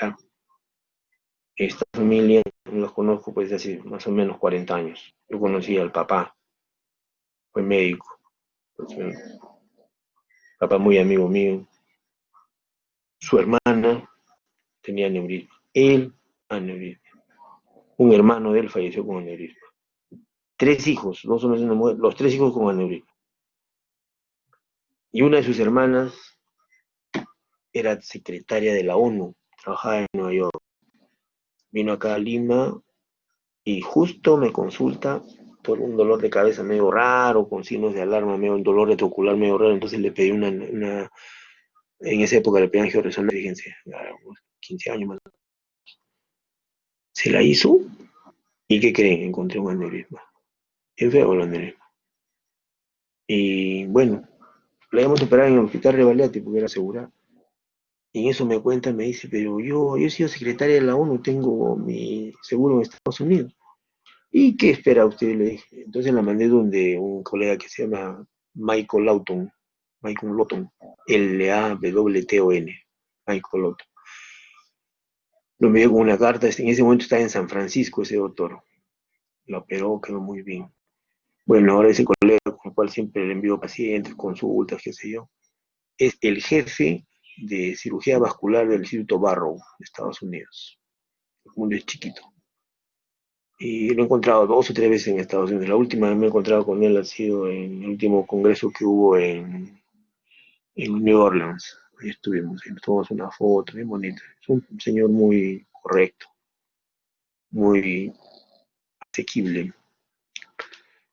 ¿ya? Esta familia los conozco pues hace más o menos 40 años. Yo conocí al papá, fue médico, pues, papá muy amigo mío. Su hermana tenía aneurisma, él aneurisma. Un hermano de él falleció con aneurisma. 3 hijos, 2 hombres y una mujer, los 3 hijos con aneurisma. Y una de sus hermanas era secretaria de la ONU, trabajaba en Nueva York. Vino acá a Lima y justo me consulta por un dolor de cabeza medio raro, con signos de alarma, medio un dolor retrocular medio raro, entonces le pedí en esa época le pedí angioresonancia, fíjense, a unos 15 años más. Se la hizo y ¿qué creen? Encontré un aneurisma. Es feo el aneurisma. Y bueno, la íbamos a operar en el hospital Revalidati porque era segura. Y en eso me cuenta, me dice, pero yo he sido secretaria de la ONU, tengo mi seguro en Estados Unidos. ¿Y qué espera usted? Le dije. Entonces la mandé donde un colega que se llama Michael Lawton, Michael Lawton, Lawton, Michael Lawton. Lo envió con una carta, en ese momento estaba en San Francisco ese doctor. Lo operó, quedó muy bien. Bueno, ahora ese colega con el cual siempre le envío pacientes, consultas, qué sé yo, es el jefe de cirugía vascular del Instituto Barrow de Estados Unidos. El mundo es chiquito. Y lo he encontrado 2 o 3 veces en Estados Unidos. La última vez me he encontrado con él ha sido en el último congreso que hubo en New Orleans. Ahí estuvimos, ahí nos tomamos una foto bien bonita. Es un señor muy correcto, muy asequible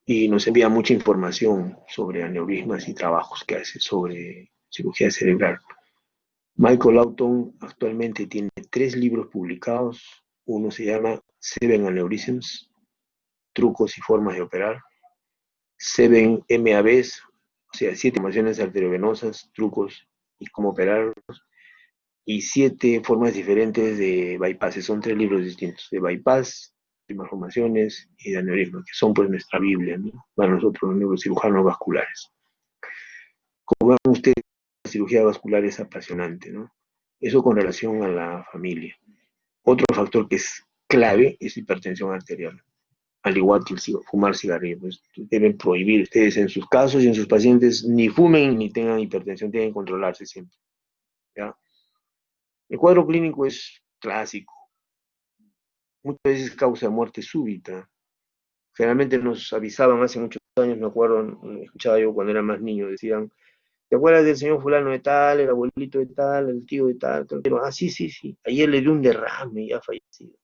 y nos envía mucha información sobre aneurismas y trabajos que hace sobre cirugía cerebral. Michael Lawton actualmente tiene 3 libros publicados. Uno se llama Seven Aneurisms, trucos y formas de operar. 7 MAVs, o sea, 7 malformaciones arteriovenosas, trucos y cómo operarlos. Y 7 formas diferentes de bypasses. Son 3 libros distintos, de bypass, de malformaciones y de aneurisma, que son pues nuestra Biblia, ¿no? Para nosotros los neurocirujanos vasculares. Como ven ustedes, la cirugía vascular es apasionante, ¿no? Eso con relación a la familia. Otro factor que es clave es hipertensión arterial. Al igual que fumar cigarrillo, pues deben prohibir ustedes en sus casos y en sus pacientes ni fumen ni tengan hipertensión, tienen que controlarse siempre, ¿ya? El cuadro clínico es clásico, muchas veces causa muerte súbita. Generalmente nos avisaban hace muchos años, me acuerdo, escuchaba yo cuando era más niño, decían, ¿te acuerdas del señor fulano de tal, el abuelito de tal, el tío de tal? Pero, sí, sí, sí, ayer le dio un derrame y ha fallecido.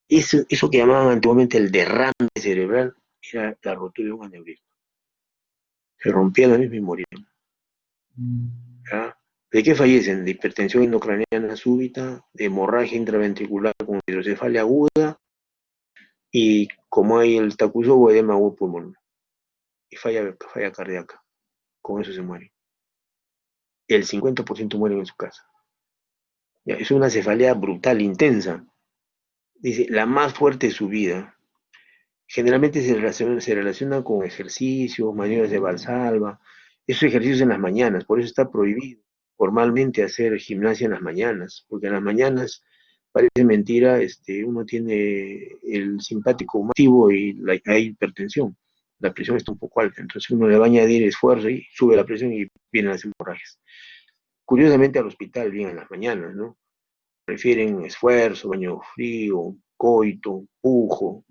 Eso que llamaban antiguamente el derrame cerebral era la rotura de un aneurisma. Se rompía la misma y morían. ¿Ya? ¿De qué fallecen? De hipertensión endocraniana súbita, de hemorragia intraventricular con hidrocefalia aguda y como hay el Takotsubo edema o pulmón y falla cardíaca. Con eso se muere. El 50% mueren en su casa. ¿Ya? Es una cefalea brutal, intensa. Dice, la más fuerte de su vida. Generalmente se relaciona con ejercicios, maniobras de Valsalva. Esos ejercicios en las mañanas, por eso está prohibido formalmente hacer gimnasia en las mañanas, porque en las mañanas parece mentira, uno tiene el simpático activo y hay hipertensión, la presión está un poco alta, entonces uno le va a añadir esfuerzo y sube la presión y vienen las hemorragias. Curiosamente al hospital vienen en las mañanas, ¿no? Prefieren esfuerzo, baño frío, coito, pujo,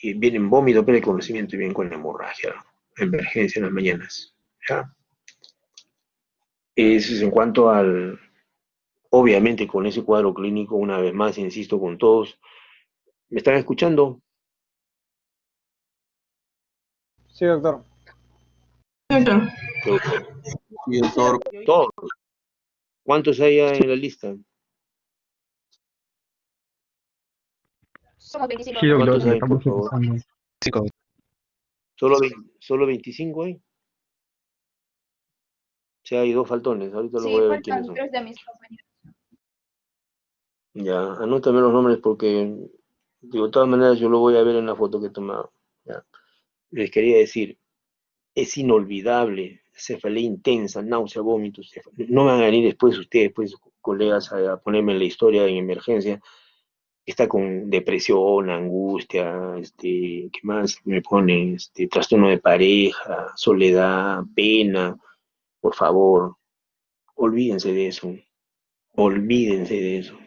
y vienen vómito, preconocimiento y vienen con hemorragia, emergencia en las mañanas. ¿Ya? Eso es en cuanto al, obviamente con ese cuadro clínico, una vez más, insisto con todos, ¿me están escuchando? Sí, doctor. Sí, doctor. Todos. ¿Cuántos hay en la lista? Somos 25. Sí, doctor, ¿Cuántos lo hay, por estamos favor? revisando. ¿Solo 25 hay? O sea, hay 2 faltones. Ahorita lo Sí, voy a ver quiénes faltan son. 3 de mis compañeros. Ya, anótame los nombres porque, digo, de todas maneras yo lo voy a ver en la foto que he tomado. Ya. Les quería decir, es inolvidable, cefalea intensa, náusea, vómitos. No van a venir después ustedes, pues, colegas, a ponerme en la historia en emergencia. Está con depresión, angustia, ¿qué más me ponen? Trastorno de pareja, soledad, pena. Por favor, olvídense de eso. Olvídense de eso.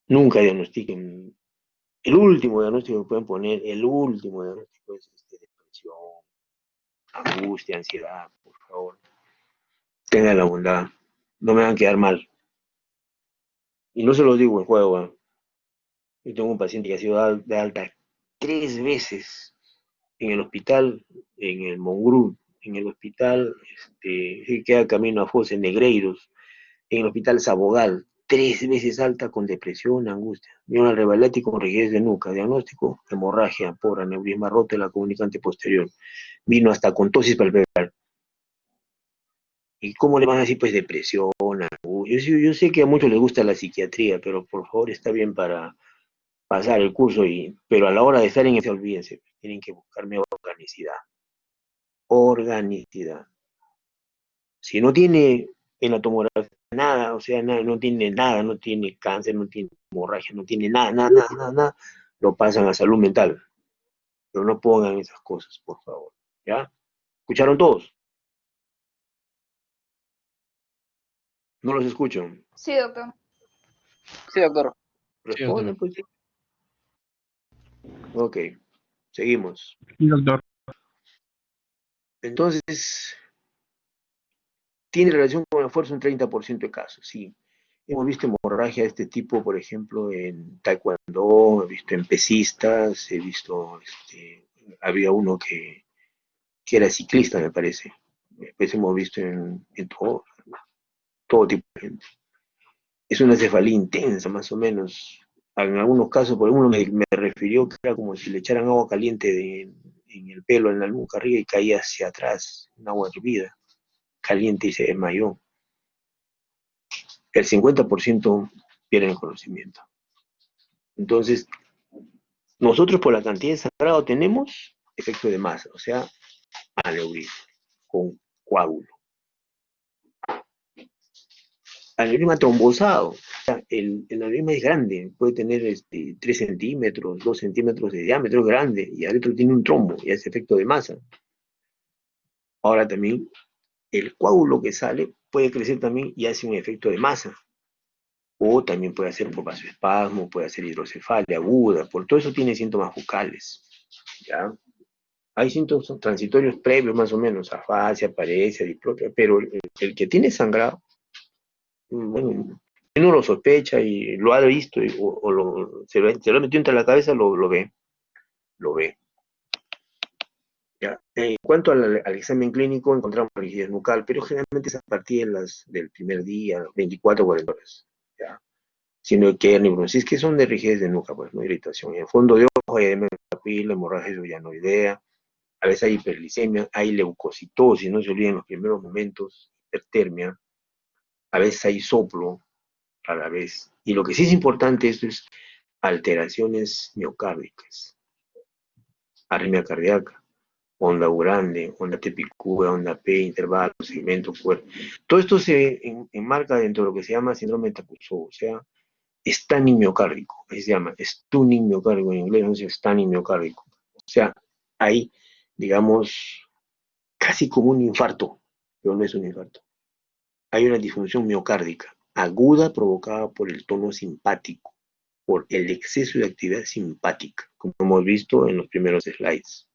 Nunca diagnostiquen El último diagnóstico que pueden poner, el último diagnóstico es depresión, angustia, ansiedad, por favor. Tengan la bondad, no me van a quedar mal. Y no se los digo en juego, ¿eh? Yo tengo un paciente que ha sido de alta 3 veces en el hospital, en el Mongrú, en el hospital que queda camino a Foz, en Negreiros, en el hospital Sabogal, 3 veces alta con depresión, angustia. Vino al Revalati con rigidez de nuca, diagnóstico, hemorragia, por aneurisma roto de la comunicante posterior. Vino hasta con tosis palpebral. ¿Y cómo le van a decir? Pues depresión, angustia. Yo sé que a muchos les gusta la psiquiatría, pero por favor está bien para pasar el curso, pero a la hora de estar en ese, olvídense, tienen que buscarme organicidad. Organicidad. Si no tiene en la tomografía nada, o sea, nada, no tiene nada, no tiene cáncer, no tiene hemorragia, no tiene nada, nada, nada, nada, nada, lo pasan a salud mental. Pero no pongan esas cosas, por favor. ¿Ya? ¿Escucharon todos? No los escucho. Sí, doctor. Sí, doctor. Sí, doctor. Responden, pues. Ok, seguimos. Sí, doctor. Entonces, tiene relación con la fuerza un 30% de casos, sí. Hemos visto hemorragia de este tipo, por ejemplo, en taekwondo, he visto en pesistas, he visto, había uno que era ciclista, me parece. Después hemos visto en todo tipo de gente. Es una cefalea intensa, más o menos. En algunos casos, por uno me refirió que era como si le echaran agua caliente en el pelo, en la nuca arriba, y caía hacia atrás, en agua hervida, caliente, y se desmayó. El 50% pierde el conocimiento. Entonces, nosotros por la cantidad de sangrado tenemos efecto de masa, o sea, aneurisma con coágulo. Aneurisma trombosado, o sea, el aneurisma es grande, puede tener 3 centímetros, 2 centímetros de diámetro, es grande, y adentro tiene un trombo, y hace efecto de masa. Ahora también, el coágulo que sale puede crecer también y hace un efecto de masa. O también puede hacer un vasoespasmo, puede hacer hidrocefalia aguda, por todo eso tiene síntomas bucales. ¿Ya? Hay síntomas transitorios previos más o menos, afasia, paresia, diplopia, pero el que tiene sangrado, bueno, uno lo sospecha y lo ha visto se lo ha metido entre la cabeza, lo ve, lo ve. ¿Ya? En cuanto al examen clínico, encontramos rigidez nucal, pero generalmente es a partir del primer día, 24 o 40 horas. ¿Ya? Sino que neurocitosis que son de rigidez de nuca, pues, no irritación. En el fondo de ojo hay edema de la papila, hemorragia llanoidea, a veces hay hiperglicemia, hay leucocitosis, no se olviden en los primeros momentos, hipertermia, a veces hay soplo a la vez. Y lo que sí es importante, esto es alteraciones miocárdicas, arritmia cardíaca, onda grande, onda tepicúa, onda P, intervalo, segmento, cuerpo. Todo esto se enmarca dentro de lo que se llama síndrome de Takotsubo, o sea, stunning miocárdico, ahí se llama, stunning miocárdico, en inglés no es stunning miocárdico. O sea, hay, digamos, casi como un infarto, pero no es un infarto. Hay una disfunción miocárdica aguda provocada por el tono simpático, por el exceso de actividad simpática, como hemos visto en los primeros slides.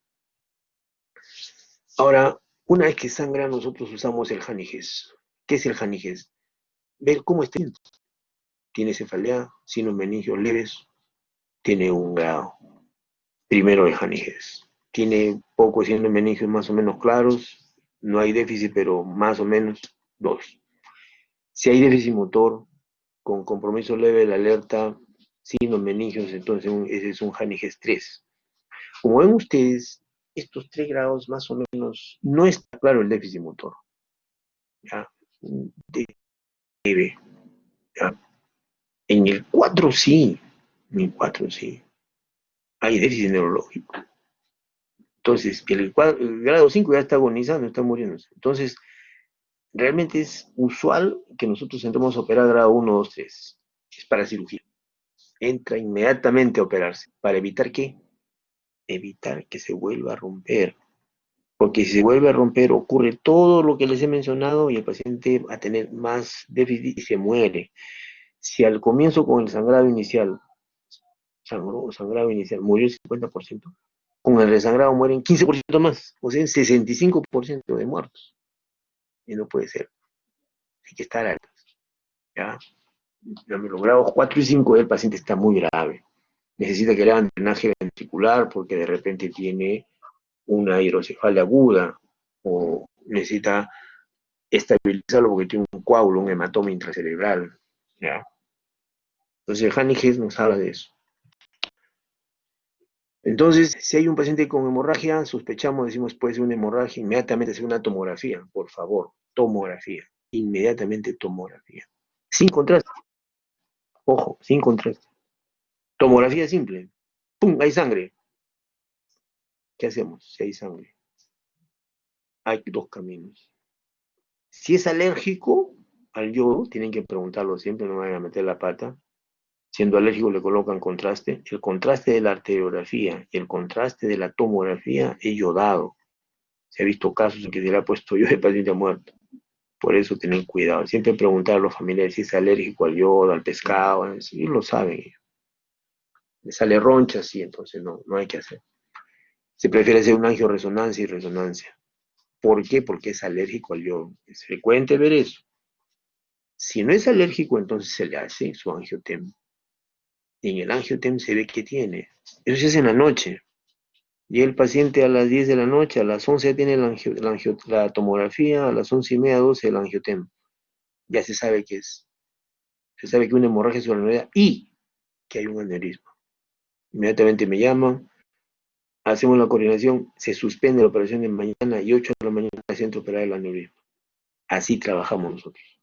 Ahora, una vez que sangra, nosotros usamos el Haniges. ¿Qué es el Haniges? Ver cómo está. Tiene cefalea, signos meningios leves, tiene un grado. Primero el Haniges. Tiene pocos signos meningios más o menos claros, no hay déficit, pero más o menos 2. Si hay déficit motor, con compromiso leve de la alerta, signos meningios, entonces ese es un Haniges 3. Como ven ustedes, estos 3 grados más o menos, no está claro el déficit motor. ¿Ya? Debe. ¿Ya? En el 4 sí, en el 4 sí. Hay déficit neurológico. Entonces, el grado 5 ya está agonizando, está muriéndose. Entonces, realmente es usual que nosotros entremos a operar grado 1, 2, 3. Es para cirugía. Entra inmediatamente a operarse. ¿Para evitar qué? Evitar que se vuelva a romper. Porque si se vuelve a romper, ocurre todo lo que les he mencionado y el paciente va a tener más déficit y se muere. Si al comienzo con el sangrado inicial sangrado inicial, murió el 50%. Con el resangrado mueren 15% más, o sea, en 65% de muertos. Y no puede ser. Hay que estar altos. ¿Ya? Los grados 4 y 5 del paciente está muy grave. Necesita que le hagan drenaje ventricular porque de repente tiene una hidrocefalia aguda o necesita estabilizarlo porque tiene un coágulo, un hematoma intracerebral. ¿Ya? Entonces, Hanny Hess nos habla de eso. Entonces, si hay un paciente con hemorragia, sospechamos, decimos, puede ser una hemorragia, inmediatamente hacer una tomografía, por favor, tomografía, inmediatamente tomografía. Sin contraste, ojo, sin contraste. Tomografía simple, ¡pum!, hay sangre. ¿Qué hacemos si hay sangre? Hay dos caminos. Si es alérgico al yodo, tienen que preguntarlo siempre, no vayan a meter la pata. Siendo alérgico le colocan contraste. El contraste de la arteriografía y el contraste de la tomografía es yodado. Se ha visto casos en que se le ha puesto yodo de paciente muerto. Por eso tienen cuidado. Siempre preguntar a los familiares si es alérgico al yodo, al pescado. Ellos lo saben. Le sale roncha, sí, entonces no hay que hacer. Se prefiere hacer un angioresonancia y resonancia. ¿Por qué? Porque es alérgico al yodo. Es frecuente ver eso. Si no es alérgico, entonces se le hace su angiotem. Y en el angiotem se ve que tiene. Eso se hace en la noche. Llega el paciente a las 10 de la noche, a las 11 ya tiene la tomografía, a las 11:30, 12 el angiotem. Ya se sabe qué es. Se sabe que una hemorragia subaracnoidea y que hay un aneurisma. Inmediatamente me llaman, hacemos la coordinación, se suspende la operación de mañana y 8 de la mañana se entra a operar el aneurisma. Así trabajamos nosotros.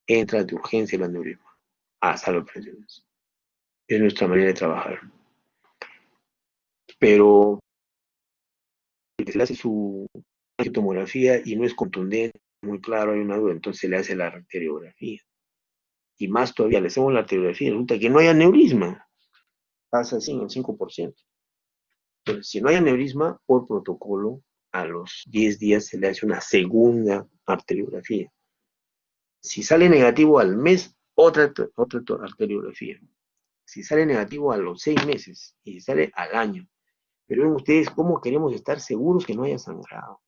Entra de urgencia el aneurisma. Hasta las operaciones. Es nuestra manera de trabajar. Pero se le hace su tomografía y no es contundente, muy claro, hay una duda, entonces se le hace la arteriografía. Y más todavía, le hacemos la arteriografía, resulta que no hay aneurisma. Pasa así en el 5%. Entonces, si no hay aneurisma, por protocolo, a los 10 días se le hace una segunda arteriografía. Si sale negativo al mes, otra arteriografía. Si sale negativo a los 6 meses y si sale al año. Pero ven ustedes cómo queremos estar seguros que no haya sangrado.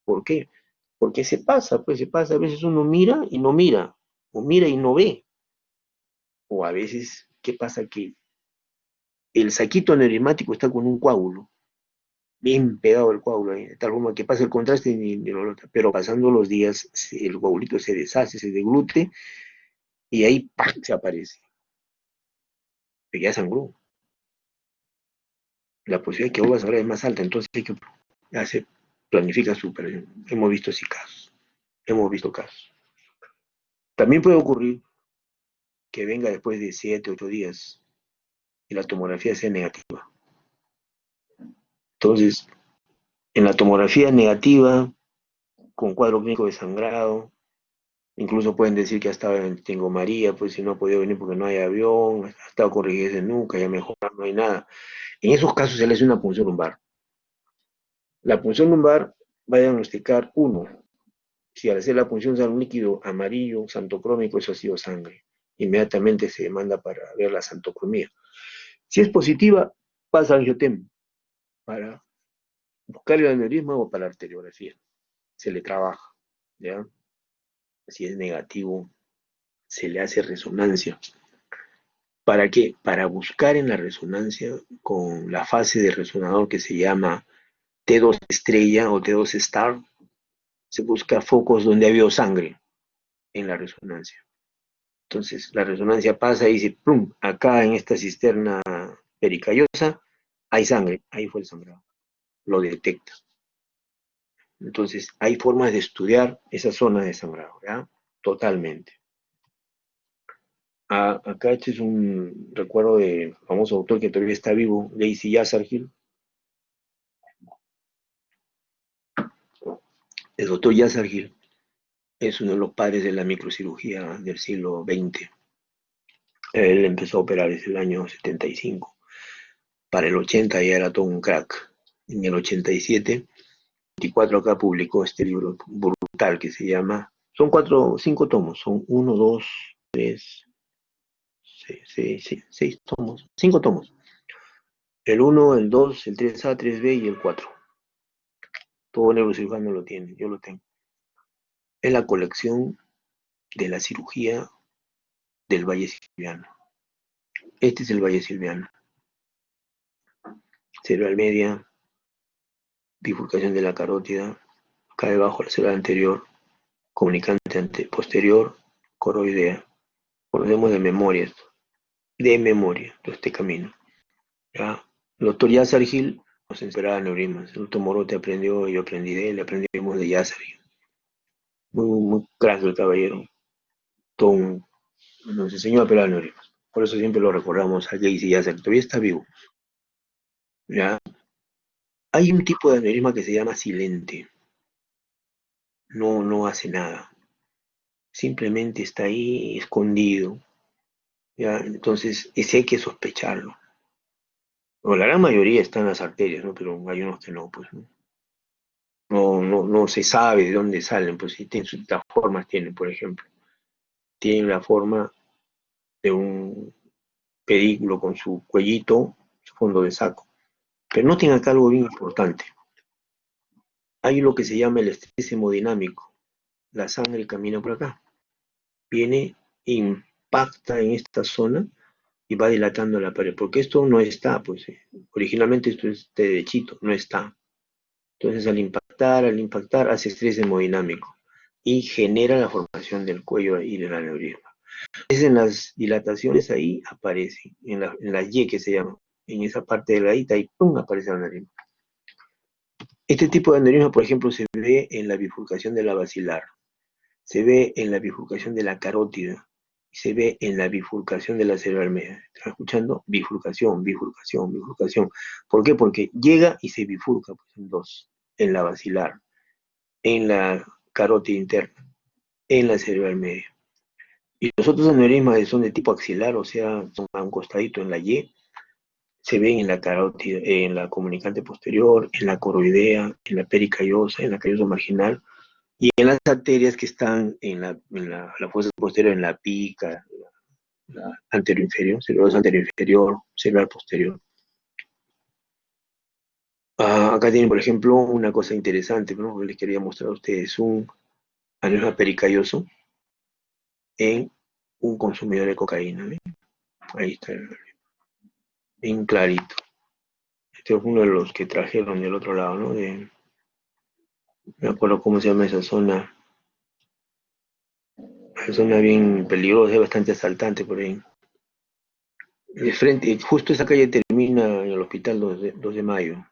¿Por qué? Porque se pasa, pues se pasa. A veces uno mira y no mira, o mira y no ve. O a veces, ¿qué pasa? Que el saquito aneurismático está con un coágulo, bien pegado el coágulo, de tal forma que pasa el contraste y lo nota. Pero pasando los días, el coagulito se deshace, se deglute, y ahí ¡pam!, se aparece. Pero ya sangró. La posibilidad de que vuelva a sangrar es más alta, entonces hay que hacer, planifica su operación. Hemos visto así casos. Hemos visto casos. También puede ocurrir que venga después de 7, 8 días y la tomografía sea negativa. Entonces, en la tomografía negativa, con cuadro clínico de sangrado, incluso pueden decir que ha estado en Tingo María, pues si no ha podido venir porque no hay avión, ha estado con rigidez de nuca, ya mejor no hay nada. En esos casos se le hace una punción lumbar. La punción lumbar va a diagnosticar, uno, si al hacer la punción sale un líquido amarillo, santocrómico, eso ha sido sangre. Inmediatamente se manda para ver la santocromía. Si es positiva, pasa al angiotem para buscar el aneurisma o para la arteriografía. Se le trabaja, ¿ya? Si es negativo, se le hace resonancia. ¿Para qué? Para buscar en la resonancia con la fase de resonador que se llama T2 estrella o T2 star, se busca focos donde ha habido sangre en la resonancia. Entonces, la resonancia pasa y dice, ¡pum!, acá en esta cisterna pericallosa hay sangre, ahí fue el sangrado. Lo detecta. Entonces, hay formas de estudiar esa zona de sangrado, ¿ya? Totalmente. Acá este es un recuerdo de famoso autor que todavía está vivo, Lacy Yazargil. El doctor Yazargil es uno de los padres de la microcirugía del siglo XX. Él empezó a operar desde el año 75. Para el 80 ya era todo un crack. En el 87, 24 acá publicó este libro brutal que se llama, son 5 tomos, son 1, 2, 3, 6 tomos, 5 tomos. El 1, el 2, el 3A, 3B y el 4. Todo neurocirujano lo tiene, yo lo tengo. Es la colección de la cirugía del Valle Silviano. Este es el Valle Silviano. Cerebral media, bifurcación de la carótida, acá debajo la cerebral anterior, comunicante posterior, coroidea. Conocemos de memoria esto, todo este camino. ¿Ya? El doctor Yasser Gil nos enseñaba neurismas. El doctor Morote aprendió, yo aprendí de él, aprendimos de Yasser Gil. Muy crack el caballero. Nos enseñó a operar neurismas. Por eso siempre lo recordamos a Gacy Yasser, todavía está vivo. ¿Ya? Hay un tipo de aneurisma que se llama silente. No hace nada. Simplemente está ahí escondido. ¿Ya? Entonces, ese hay que sospecharlo. O la gran mayoría están en las arterias, ¿no? Pero hay unos que no, pues, ¿no? No se sabe de dónde salen, pues sí, tienen sus formas, tienen, por ejemplo. Tienen la forma de un pedículo con su cuellito, su fondo de saco. Pero noten acá algo bien importante. Hay lo que se llama el estrés hemodinámico. La sangre camina por acá. Viene, impacta en esta zona y va dilatando la pared. Porque esto no está, pues. Originalmente esto es derechito, no está. Entonces al impactar hace estrés hemodinámico y genera la formación del cuello y del aneurisma. Es en las dilataciones ahí aparece, en la Y que se llama, en esa parte delgadita y ¡pum! Aparece el aneurisma. Este tipo de aneurisma, por ejemplo, se ve en la bifurcación de la basilar, se ve en la bifurcación de la carótida, se ve en la bifurcación de la cerebral media. ¿Están escuchando? Bifurcación, bifurcación, bifurcación. ¿Por qué? Porque llega y se bifurca pues, en dos, en la basilar, en la carótida interna, en la cerebral media. Y los otros aneurismas son de tipo axilar, o sea, son a un costadito en la Y, se ven en la carótida, en la comunicante posterior, en la coroidea, en la pericallosa, en la callosa marginal, y en las arterias que están la fosa posterior, en la pica, la anteroinferior, cerebrosa anteroinferior, cerebral posterior. Acá tienen, por ejemplo, una cosa interesante, ¿no? Que les quería mostrar a ustedes, un aneurisma pericalloso en un consumidor de cocaína. ¿Ve? Ahí está, bien clarito. Este es uno de los que trajeron del otro lado, ¿no? Me acuerdo cómo se llama esa zona. Esa zona bien peligrosa, es bastante asaltante por ahí. De frente, justo esa calle termina en el hospital 2 de Mayo.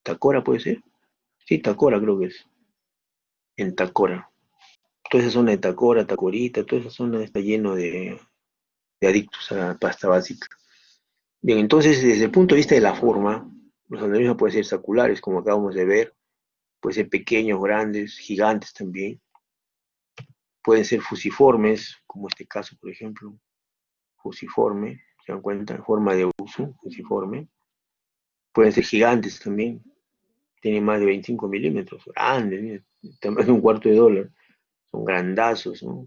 ¿Tacora puede ser? Sí, Tacora creo que es. En Tacora. Toda esa zona de Tacora, Tacorita, toda esa zona está lleno de adictos a la pasta básica. Bien, entonces desde el punto de vista de la forma, los aneurismas pueden ser saculares, como acabamos de ver, pueden ser pequeños, grandes, gigantes también, pueden ser fusiformes, como este caso, por ejemplo, fusiforme, ¿se dan cuenta? En forma de uso, fusiforme. Pueden ser gigantes también, tienen más de 25 milímetros, grandes, mira, tamaño de un cuarto de dólar, son grandazos, ¿no?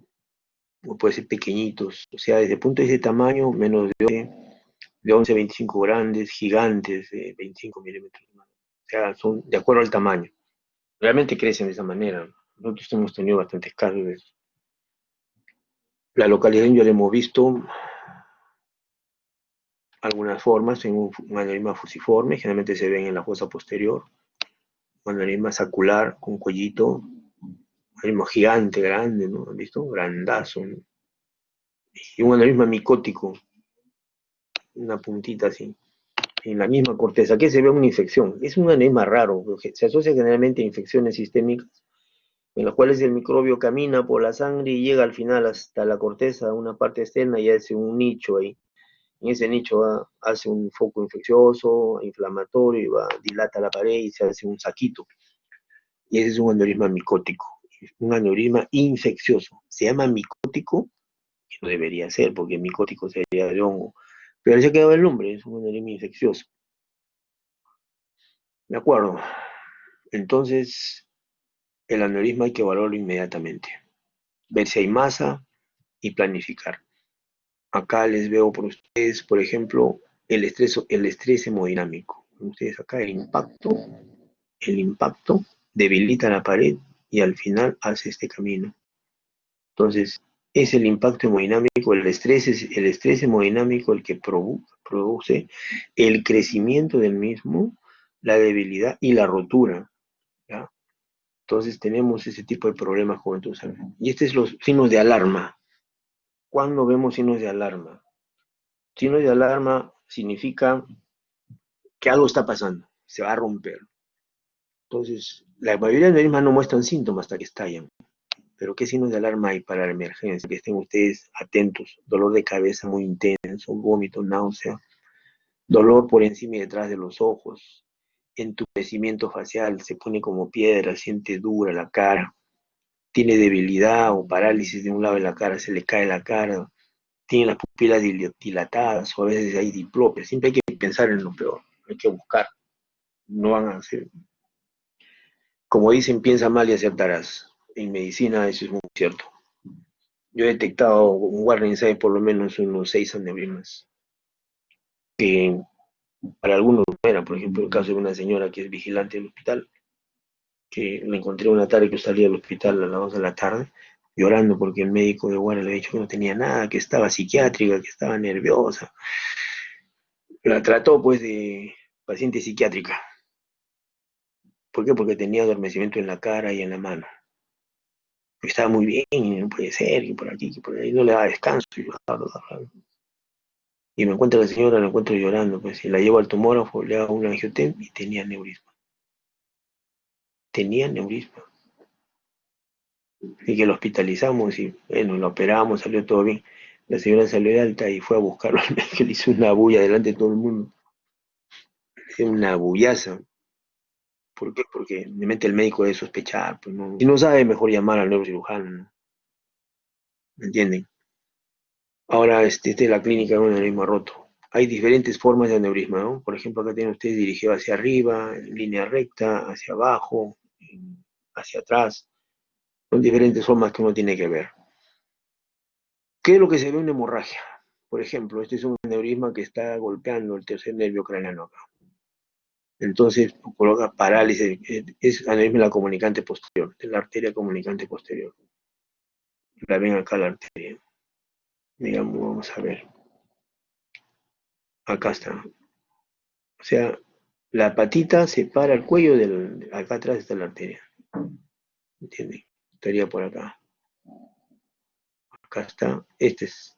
O pueden ser pequeñitos, o sea, desde el punto de vista de tamaño, menos de 11 a 25 grandes, gigantes de 25 milímetros, ¿no? O sea, son de acuerdo al tamaño. Realmente crecen de esa manera. Nosotros hemos tenido bastantes casos de eso. La localización ya la hemos visto, algunas formas, en un aneurisma fusiforme, generalmente se ven en la fosa posterior, un aneurisma sacular con cuellito, un aneurisma gigante, grande, ¿no? ¿Han visto? Grandazo, ¿no? Y un aneurisma micótico, una puntita así, en la misma corteza, que se ve una infección. Es un aneurisma raro, porque se asocia generalmente a infecciones sistémicas, en las cuales el microbio camina por la sangre y llega al final hasta la corteza, una parte externa, y hace un nicho ahí. En ese nicho hace un foco infeccioso, inflamatorio, y dilata la pared y se hace un saquito. Y ese es un aneurisma micótico, un aneurisma infeccioso. Se llama micótico, que no debería ser, porque micótico sería de hongo. Pero se ha quedado el nombre, es un aneurisma infeccioso. ¿De acuerdo? Entonces, el aneurisma hay que evaluarlo inmediatamente. Ver si hay masa y planificar. Acá les veo por ustedes, por ejemplo, el estrés hemodinámico. Ustedes acá el impacto debilita la pared y al final hace este camino. Entonces, es el impacto hemodinámico, el estrés hemodinámico el que produce el crecimiento del mismo, la debilidad y la rotura, ¿ya? Entonces tenemos ese tipo de problemas con tu sangre. Y estos son los signos de alarma. ¿Cuándo vemos signos de alarma? Signos de alarma significa que algo está pasando, se va a romper. Entonces, la mayoría de aneurismas no muestran síntomas hasta que estallan. Pero ¿qué signos de alarma hay para la emergencia? Que estén ustedes atentos. Dolor de cabeza muy intenso, vómito, náusea, dolor por encima y detrás de los ojos, entumecimiento facial, se pone como piedra, siente dura la cara, tiene debilidad o parálisis de un lado de la cara, se le cae la cara, tiene las pupilas dilatadas o a veces hay diplopia. Siempre hay que pensar en lo peor, hay que buscar. No van a hacer. Como dicen, piensa mal y acertarás. En medicina eso es muy cierto. Yo he detectado un warning sign por lo menos unos 6 aneurismas. Que para algunos no eran, por ejemplo, el caso de una señora que es vigilante del hospital, que la encontré una tarde que yo salía del hospital a las 2 de la tarde, llorando porque el médico de guardia le había dicho que no tenía nada, que estaba psiquiátrica, que estaba nerviosa. La trató pues de paciente psiquiátrica. ¿Por qué? Porque tenía adormecimiento en la cara y en la mano. Estaba muy bien, y no puede ser, que por aquí, que por ahí, no le daba descanso. Y me encuentra la señora, la encuentro llorando, pues, y la llevo al tomógrafo, le hago un angiotem y tenía aneurisma. Tenía aneurisma. Y que lo hospitalizamos y, bueno, lo operamos, salió todo bien. La señora salió de alta y fue a buscarlo al médico, le hizo una bulla delante de todo el mundo. Le hizo una bullaza. ¿Por qué? Porque obviamente el médico debe sospechar, pues no. Si no sabe, mejor llamar al neurocirujano, ¿no? ¿Me entienden? Ahora, esta es la clínica de un aneurisma roto. Hay diferentes formas de aneurisma, ¿no? Por ejemplo, acá tienen ustedes dirigido hacia arriba, en línea recta, hacia abajo, hacia atrás. Son diferentes formas que uno tiene que ver. ¿Qué es lo que se ve en una hemorragia? Por ejemplo, este es un aneurisma que está golpeando el tercer nervio craneano acá. Entonces, provoca parálisis, es aneurisma de la comunicante posterior, de la arteria comunicante posterior. La ven acá la arteria. Digamos, vamos a ver. Acá está. O sea, la patita separa el cuello acá atrás está la arteria. ¿Entienden? Estaría por acá. Acá está. Este es.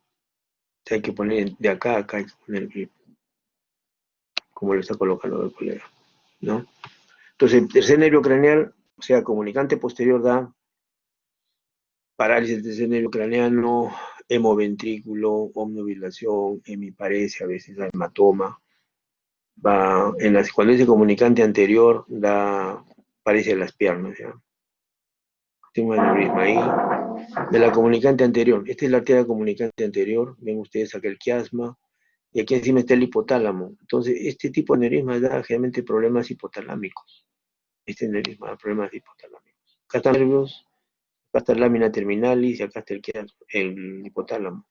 Hay que poner de acá a acá, hay que poner el grip. Como lo está colocando el colega. ¿No? Entonces, el tercer nervio craneal, o sea, comunicante posterior da parálisis del tercer nervio craneano, hemoventrículo, obnubilación, hemiparesia, a veces da hematoma. Cuando es comunicante anterior, da parecia de las piernas, ¿ya? Tengo un aneurisma ahí. De la comunicante anterior. Esta es la arteria comunicante anterior. Ven ustedes acá el quiasma. Y aquí encima está el hipotálamo. Entonces, este tipo de aneurisma da generalmente problemas hipotalámicos. Este aneurisma da problemas hipotalámicos. Acá están nervios, acá está la lámina terminalis y acá está el hipotálamo.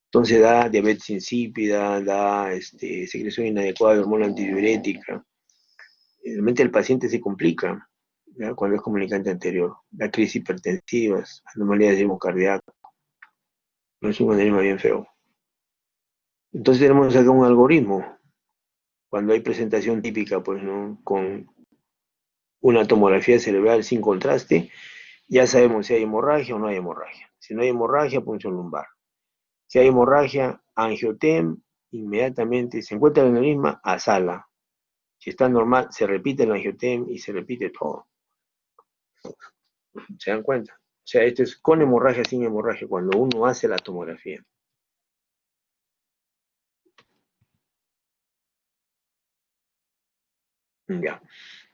Entonces da diabetes insípida, da secreción inadecuada de hormona antidiurética. Realmente el paciente se complica, ¿ya? Cuando es comunicante anterior. Da crisis hipertensivas, anomalías de ritmo cardíaco. No es un aneurisma bien feo. Entonces tenemos acá un algoritmo. Cuando hay presentación típica, pues, ¿no? Con una tomografía cerebral sin contraste, ya sabemos si hay hemorragia o no hay hemorragia. Si no hay hemorragia, punción lumbar. Si hay hemorragia, angiotem, inmediatamente se encuentra el aneurisma a sala. Si está normal, se repite el angiotem y se repite todo. ¿Se dan cuenta? O sea, esto es con hemorragia, sin hemorragia, cuando uno hace la tomografía. Ya.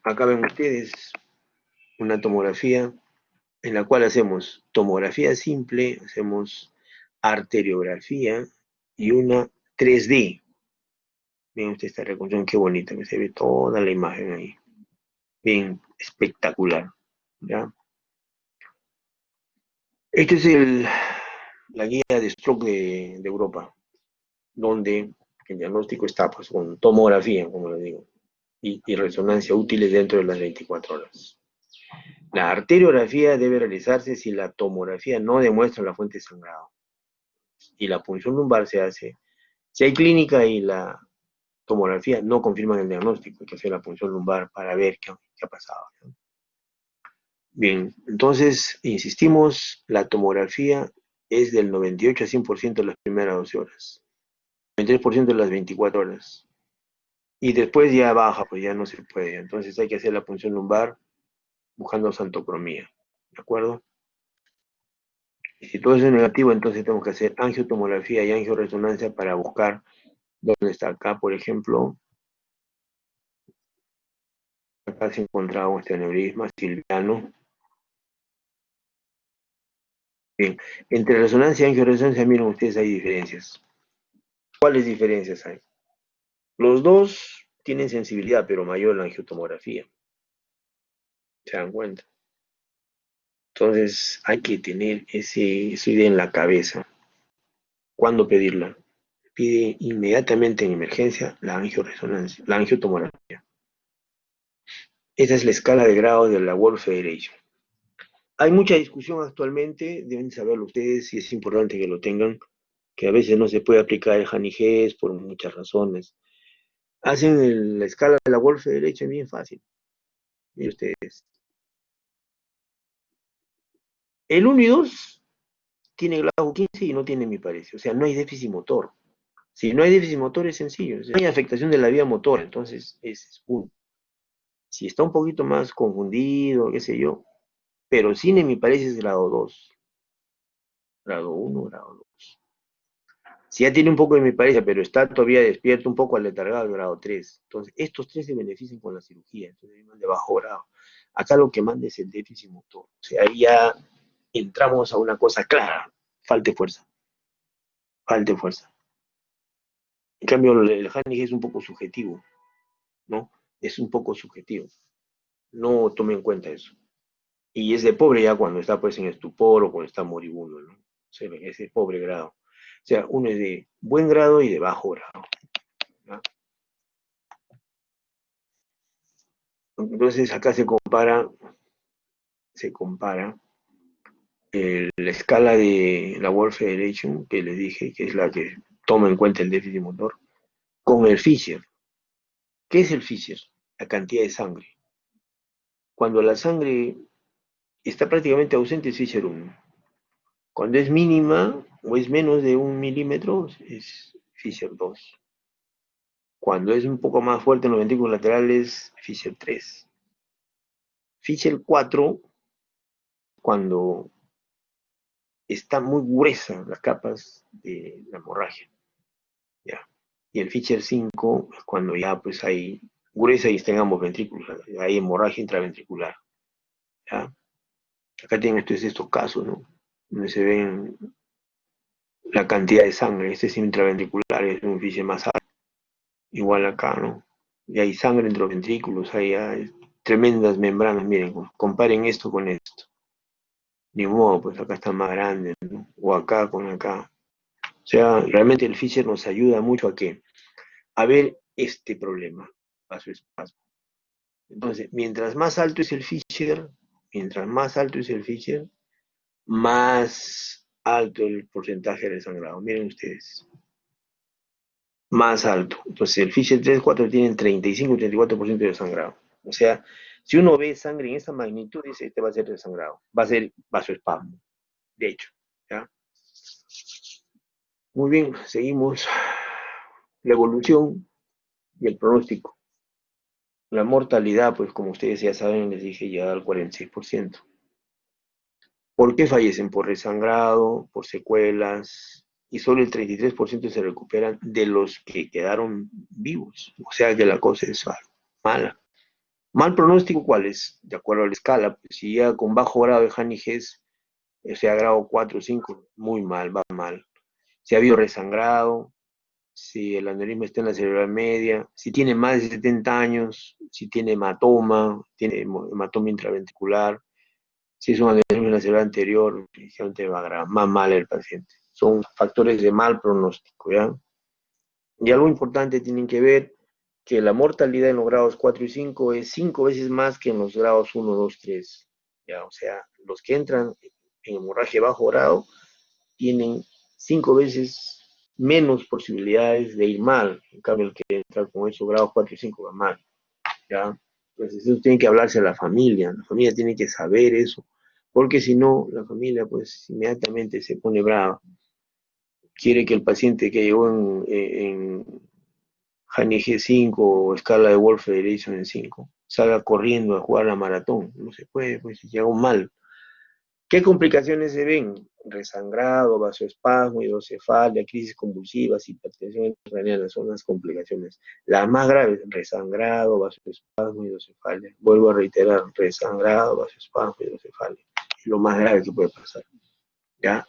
Acá ven ustedes una tomografía en la cual hacemos tomografía simple, hacemos arteriografía y una 3D. Miren ustedes esta reconstrucción, qué bonita, que se ve toda la imagen ahí. Bien espectacular. ¿Ya? Esta es la guía de stroke de Europa, donde El diagnóstico está pues con tomografía, como le digo, y resonancia útiles dentro de las 24 horas. La arteriografía debe realizarse si la tomografía no demuestra la fuente de sangrado. Y la punción lumbar se hace si hay clínica y la tomografía no confirman el diagnóstico. Hay que hacer la punción lumbar para ver qué ha pasado, ¿no? Bien, entonces, insistimos, la tomografía es del 98 a 100% de las primeras 12 horas, 93% de las 24 horas. Y después ya baja, pues ya no se puede. Entonces hay que hacer la punción lumbar buscando santocromía, ¿de acuerdo? Y si todo eso es negativo, entonces tenemos que hacer angiotomografía y angioresonancia para buscar dónde está acá, por ejemplo. Acá se encontraba este aneurisma silviano. Bien, entre resonancia y angioresonancia, miren ustedes, hay diferencias. ¿Cuáles diferencias hay? Los dos tienen sensibilidad, pero mayor la angiotomografía. ¿Se dan cuenta? Entonces hay que tener esa idea en la cabeza. ¿Cuándo pedirla? Pide inmediatamente en emergencia la angioresonancia, la angiotomografía. Esa es la escala de grado de la World Federation. Hay mucha discusión actualmente, deben saberlo ustedes, y es importante que lo tengan, que a veces no se puede aplicar el Hanigés por muchas razones. Hacen la escala de la World Federation bien fácil. Miren ustedes. El 1 y 2 tiene grado 15 y no tiene mi parece. O sea, no hay déficit motor. Si no hay déficit motor es sencillo. O sea, no hay afectación de la vía motora, entonces es 1. Si está un poquito más confundido, qué sé yo, pero sin hemiparesia es grado 2. Grado 1, grado 2. Si ya tiene un poco de hemiparesia, pero está todavía despierto, un poco aletargado, grado 3. Entonces, estos tres se benefician con la cirugía, entonces de bajo grado. Acá lo que manda es el déficit motor. O sea, ahí ya entramos a una cosa clara. Falte fuerza. Falte fuerza. En cambio, el Hannig es un poco subjetivo, ¿no? Es un poco subjetivo. No tome en cuenta eso. Y es de pobre ya cuando está pues en estupor o cuando está moribundo, ¿no? O sea, ese pobre grado. O sea, uno es de buen grado y de bajo grado, ¿no? Entonces acá se compara la escala de la World Federation, que les dije, que es la que toma en cuenta el déficit motor, con el Fisher. ¿Qué es el Fisher? La cantidad de sangre. Cuando la sangre está prácticamente ausente es Fisher 1. Cuando es mínima o es menos de 1 milímetro es Fisher 2. Cuando es un poco más fuerte en los ventrículos laterales, Fisher 3. Fisher 4, cuando está muy gruesa las capas de la hemorragia, ¿ya? Y el Fisher 5 es cuando ya pues hay gruesa y está en ambos ventrículos, hay hemorragia intraventricular, ¿ya? Acá tienen ustedes estos casos, ¿no? Donde se ven la cantidad de sangre. Este es intraventricular, es un Fisher más alto. Igual acá, ¿no? Y hay sangre entre los ventrículos, hay tremendas membranas. Miren, comparen esto con esto. Ni modo, pues acá está más grande, ¿no? O acá con acá. O sea, realmente el Fisher nos ayuda mucho a qué? A ver este problema, vasoespasmo. Entonces, mientras más alto es el Fisher, más alto el porcentaje de sangrado. Miren ustedes. Más alto. Entonces, el Fisher 3, 4 tienen 35 y 34% de sangrado. O sea, si uno ve sangre en esta magnitud, dice, este va a ser desangrado. Va a ser vasoespasmo. De hecho, ¿ya? Muy bien, seguimos. La evolución y el pronóstico. La mortalidad, pues como ustedes ya saben, les dije ya al 46%. ¿Por qué fallecen? Por resangrado, por secuelas, y solo el 33% se recuperan de los que quedaron vivos. O sea que la cosa es mala. Mal pronóstico, ¿cuál es? De acuerdo a la escala, pues si ya con bajo grado de Hannig-Hess, o sea, grado 4 o 5, muy mal, va mal. Si ha habido resangrado, si el aneurisma está en la cerebral media, si tiene más de 70 años, si tiene hematoma intraventricular, si es un aneurisma en la cerebral anterior, definitivamente va más mal el paciente. Son factores de mal pronóstico, ¿ya? Y algo importante tienen que ver que la mortalidad en los grados 4 y 5 es 5 veces más que en los grados 1, 2, 3. ¿Ya? O sea, los que entran en hemorragia de bajo grado tienen 5 veces menos posibilidades de ir mal. En cambio, el que entra con esos grados 4 y 5 va mal. ¿Ya? Entonces, eso tiene que hablarse a la familia tiene que saber eso, porque si no, la familia pues inmediatamente se pone brava, quiere que el paciente que llegó en Hani G5 o escala de World Federation en 5 salga corriendo a jugar la maratón, no se puede, pues si llegó mal. ¿Qué complicaciones se ven? Resangrado, vasoespasmo, hidrocefalia, crisis convulsivas, hipertensión intracraniana, son las complicaciones. Las más graves, resangrado, vasoespasmo, hidrocefalia. Vuelvo a reiterar, resangrado, vasoespasmo, hidrocefalia. Es lo más grave que puede pasar. ¿Ya?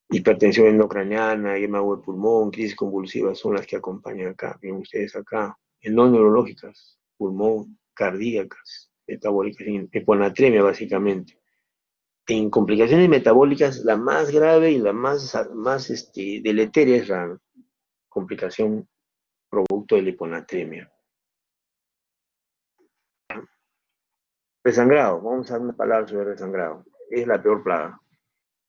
Hipertensión endocraniana, edema de pulmón, crisis convulsivas son las que acompañan acá. Ven ustedes acá, no neurológicas, pulmón, cardíacas, metabólicas, hiponatremia básicamente. En complicaciones metabólicas, la más grave y la más deleteria es la complicación producto de la hiponatremia. Resangrado, vamos a dar una palabra sobre resangrado. Es la peor plaga.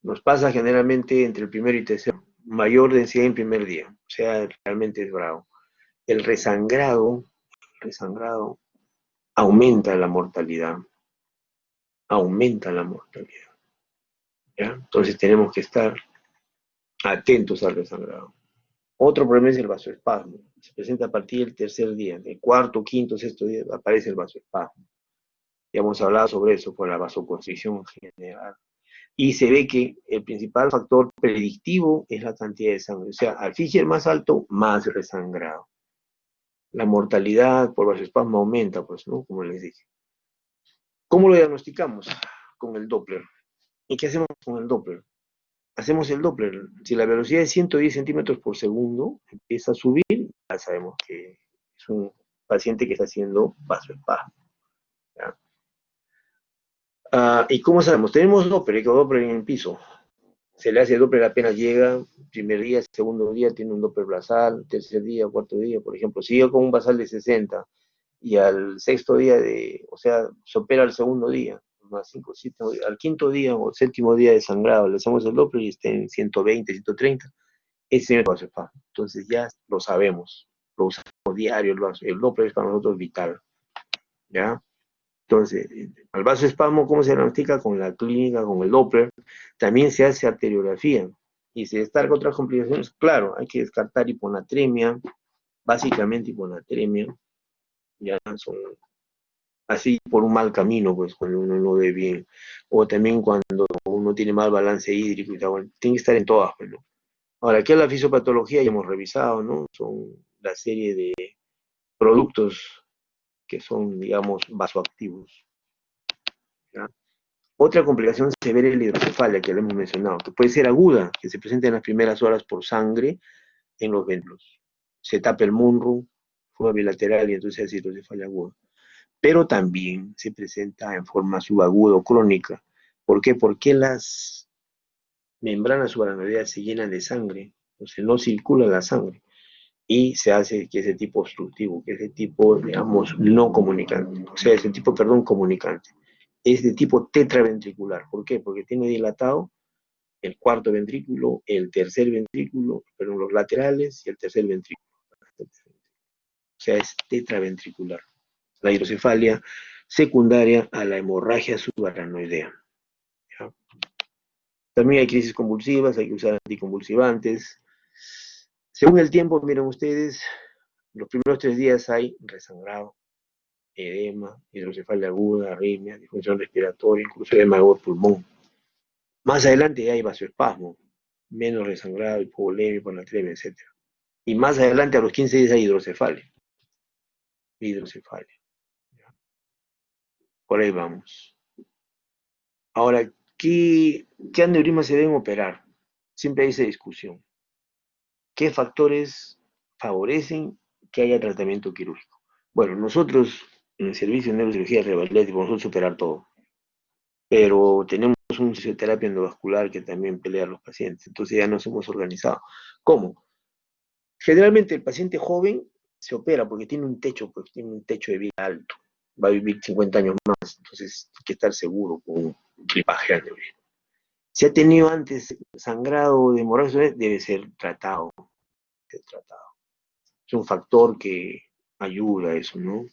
Nos pasa generalmente entre el primero y tercero, mayor densidad en el primer día, o sea, realmente es bravo. El resangrado aumenta la mortalidad, ¿ya? Entonces tenemos que estar atentos al resangrado. Otro problema es el vasoespasmo. Se presenta a partir del tercer día, del cuarto, quinto, sexto día, aparece el vasoespasmo. Ya hemos hablado sobre eso por la vasoconstricción general. Y se ve que el principal factor predictivo es la cantidad de sangre. O sea, al Fisher más alto, más resangrado. La mortalidad por vasoespasmo aumenta, pues, ¿no? Como les dije. ¿Cómo lo diagnosticamos? Con el Doppler. ¿Y qué hacemos con el Doppler? Hacemos el Doppler. Si la velocidad es 110 centímetros por segundo, empieza a subir, ya sabemos que es un paciente que está haciendo vasoespasmo. ¿Y cómo sabemos? Tenemos Doppler, Doppler en el piso. Se le hace Doppler apenas llega, primer día, segundo día tiene un Doppler basal, tercer día, cuarto día, por ejemplo. Si llega con un basal de 60 y al sexto día o sea, se opera al segundo día, más 5, 7, al quinto día o séptimo día de sangrado, le hacemos el Doppler y está en 120, 130, ese es el vasoespasmo. Entonces ya lo sabemos, lo usamos diario, el Doppler es para nosotros vital, ¿ya? Entonces, al vasoespasmo, ¿cómo se diagnostica? Con la clínica, con el Doppler. También se hace arteriografía y se descarga otras complicaciones. Claro, hay que descartar hiponatremia, básicamente hiponatremia. Ya son así por un mal camino, pues cuando uno no ve bien. O también cuando uno tiene mal balance hídrico y tal. Bueno, tiene que estar en todas, pues, ¿no? Ahora, ¿qué es la fisiopatología? Ya hemos revisado, ¿no? Son la serie de productos que son, digamos, vasoactivos. ¿Ya? Otra complicación severa es la hidrocefalia, que lo hemos mencionado, que puede ser aguda, que se presenta en las primeras horas por sangre en los ventros. Se tapa el munro, forma bilateral y entonces es hidrocefalia aguda. Pero también se presenta en forma subaguda o crónica. ¿Por qué? Porque las membranas subaracnoideas se llenan de sangre, entonces no circula la sangre y se hace que ese tipo obstructivo, que ese tipo, digamos, no comunicante, o sea, ese tipo, perdón, comunicante. Es de tipo tetraventricular. ¿Por qué? Porque tiene dilatado el cuarto ventrículo, el tercer ventrículo, perdón, los laterales y el tercer ventrículo. O sea, es tetraventricular. La hidrocefalia secundaria a la hemorragia subaracnoidea. ¿Ya? También hay crisis convulsivas, hay que usar anticonvulsivantes. Según el tiempo, miren ustedes, los primeros 3 días hay resangrado, edema, hidrocefalia aguda, arritmia, disfunción respiratoria, incluso edema de pulmón. Más adelante ya hay vasoespasmo, menos resangrado, hipovolemia, hiponatremia, etc. Y más adelante, a los 15 días, hay hidrocefalia. Hidrocefalia. Por ahí vamos. Ahora, ¿qué aneurismas se deben operar? Siempre hay esa discusión. ¿Qué factores favorecen que haya tratamiento quirúrgico? Bueno, nosotros en el servicio de neurocirugía de Revalidad podemos operar todo, pero tenemos un fisioterapia endovascular que también pelea a los pacientes, entonces ya nos hemos organizado. ¿Cómo? Generalmente el paciente joven se opera porque tiene un techo, pues tiene un techo de vida alto. Va a vivir 50 años más, entonces hay que estar seguro con un clipaje aneurisma. Si ha tenido antes sangrado de hemorragia, debe ser tratado. Es un factor que ayuda a eso, ¿no?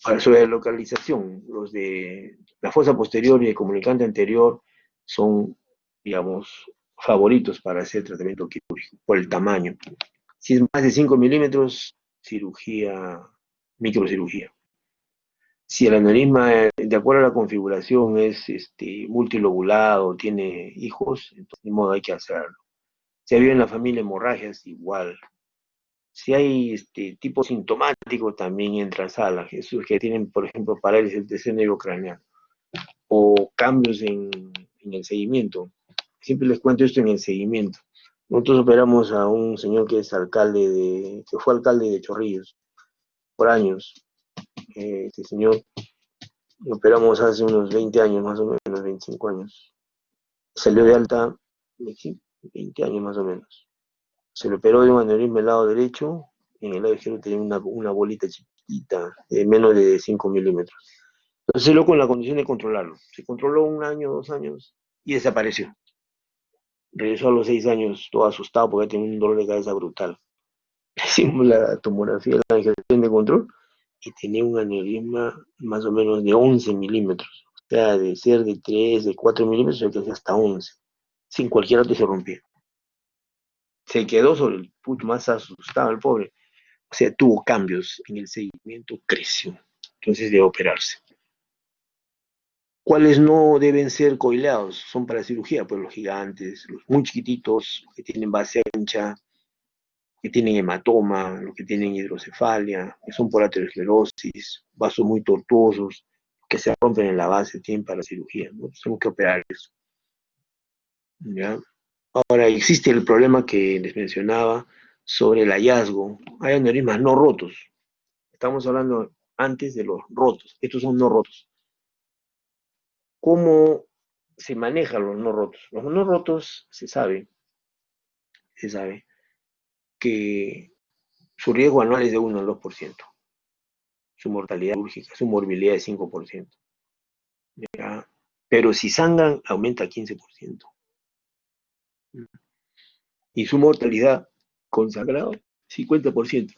Ahora, sobre la localización, los de la fosa posterior y el comunicante anterior son, digamos, favoritos para hacer tratamiento quirúrgico, por el tamaño. Si es más de 5 milímetros, cirugía, microcirugía. Si el aneurisma, de acuerdo a la configuración, es multilobulado, tiene hijos, entonces de modo hay que hacerlo. Si ha habido en la familia hemorragias, igual. Si hay tipo sintomático, también entra a sala. Esos que tienen, por ejemplo, parálisis del cerebro craneal o cambios en el seguimiento. Siempre les cuento esto en el seguimiento. Nosotros operamos a un señor que es que fue alcalde de Chorrillos por años. Este señor lo operamos hace unos 20 años, más o menos, 25 años. Salió de alta, sí, 20 años más o menos. Se le operó de un aneurisma del lado derecho, y en el lado izquierdo tenía una bolita chiquitita, de menos de 5 milímetros. Entonces se lo con la condición de controlarlo. Se controló 1 año, 2 años, y desapareció. Regresó a los 6 años todo asustado porque tenía un dolor de cabeza brutal. Hicimos la tomografía, la angiotensión de control, y tenía un aneurisma más o menos de 11 milímetros. O sea, de ser de 3, de 4 milímetros, se que hasta 11. Sin cualquier otro se rompía. Se quedó sobre el puto más asustado el pobre. O sea, tuvo cambios en el seguimiento, creció. Entonces debe operarse. ¿Cuáles no deben ser coileados? Son para cirugía, pues los gigantes, los muy chiquititos, que tienen base ancha, que tienen hematoma, los que tienen hidrocefalia, que son por aterosclerosis, vasos muy tortuosos, que se rompen en la base, tienen para cirugía, ¿no? Tenemos que operar eso. ¿Ya? Ahora, existe el problema que les mencionaba sobre el hallazgo. Hay aneurismas no rotos. Estamos hablando antes de los rotos. Estos son no rotos. ¿Cómo se manejan los no rotos? Los no rotos se sabe que su riesgo anual es de 1 al 2%. Su mortalidad quirúrgica, su morbilidad es 5%. ¿Ya? Pero si sangran, aumenta 15%. Y su mortalidad con sangrado, 50%.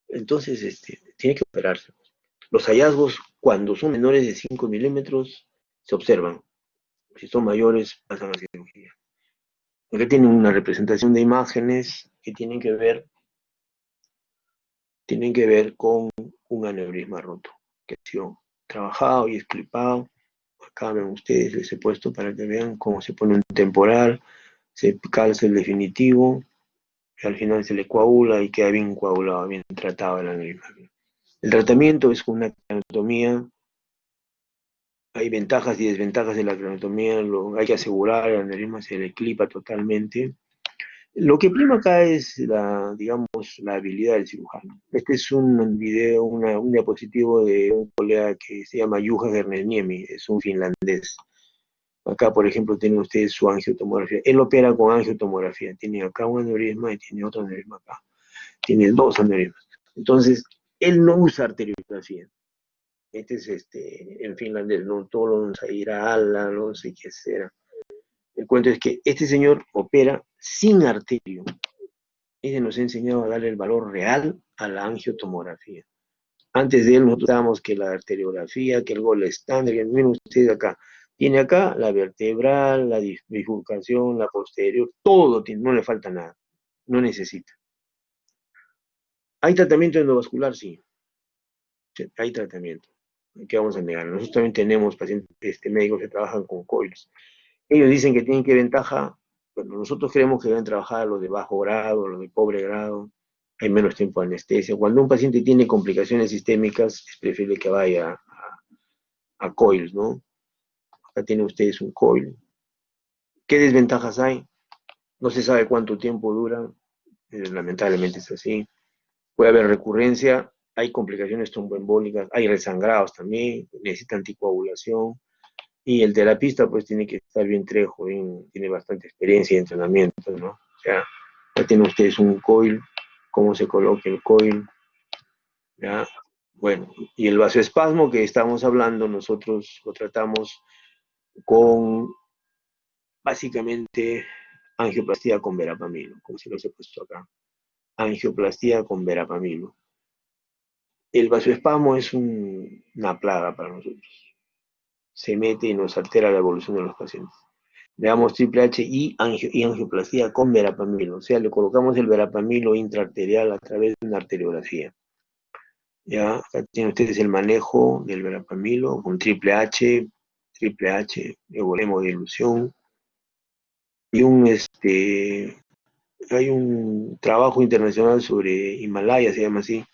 Entonces, tiene que operarse. Los hallazgos, cuando son menores de 5 milímetros, se observan. Si son mayores, pasan a cirugía. Acá tienen una representación de imágenes que tienen que ver con un aneurisma roto, que ha sido trabajado y esclipado. Acá ven ustedes, les he puesto para que vean cómo se pone un temporal, se calza el definitivo, y al final se le coagula y queda bien coagulado, bien tratado el aneurisma. El tratamiento es con una craneotomía. Hay ventajas y desventajas de la craneotomía, hay que asegurar, el aneurisma se le clipa totalmente. Lo que prima acá es digamos, la habilidad del cirujano. Este es un video, un diapositivo de un colega que se llama Juha Hernenieemi, es un finlandés. Acá, por ejemplo, tienen ustedes su angiotomografía. Él opera con angiotomografía. Tiene acá un aneurisma y tiene otro aneurisma acá. Tiene 2 aneurismas. Entonces, él no usa arteriografía. Este es en finlandés, no todos los a ir a ala, no sé qué será. El cuento es que este señor opera sin arterio. Ese nos ha enseñado a darle el valor real a la angiotomografía. Antes de él nosotros dábamos que la arteriografía, que el gol estándar, miren ustedes acá, tiene acá la vertebral, la bifurcación, la posterior, todo tiene, no le falta nada, no necesita. ¿Hay tratamiento endovascular? Sí, hay tratamiento. ¿Qué vamos a negar? Nosotros también tenemos pacientes médicos que trabajan con coils. Ellos dicen que tienen que ventaja, pero nosotros creemos que deben trabajar los de bajo grado, los de pobre grado, hay menos tiempo de anestesia. Cuando un paciente tiene complicaciones sistémicas, es preferible que vaya a coils, ¿no? Acá tienen ustedes un coil. ¿Qué desventajas hay? No se sabe cuánto tiempo dura, lamentablemente es así. Puede haber recurrencia, hay complicaciones tromboembólicas, hay resangrados también, necesita anticoagulación. Y el terapista pues tiene que estar bien trejo, tiene bastante experiencia y entrenamiento, ¿no? O sea, ya tienen ustedes un coil cómo se coloca el coil, ¿ya? Bueno, y el vasoespasmo que estamos hablando, nosotros lo tratamos con, básicamente, angioplastía con verapamilo, como se los he puesto acá. Angioplastía con verapamilo. El vasoespasmo es una plaga para nosotros. Se mete y nos altera la evolución de los pacientes. Le damos triple H y angioplastía con verapamilo. O sea, le colocamos el verapamilo intraarterial a través de una arteriografía. Ya, acá tienen ustedes el manejo del verapamilo con triple H, hemodilución. Y hay un trabajo internacional sobre Himalaya, se llama así,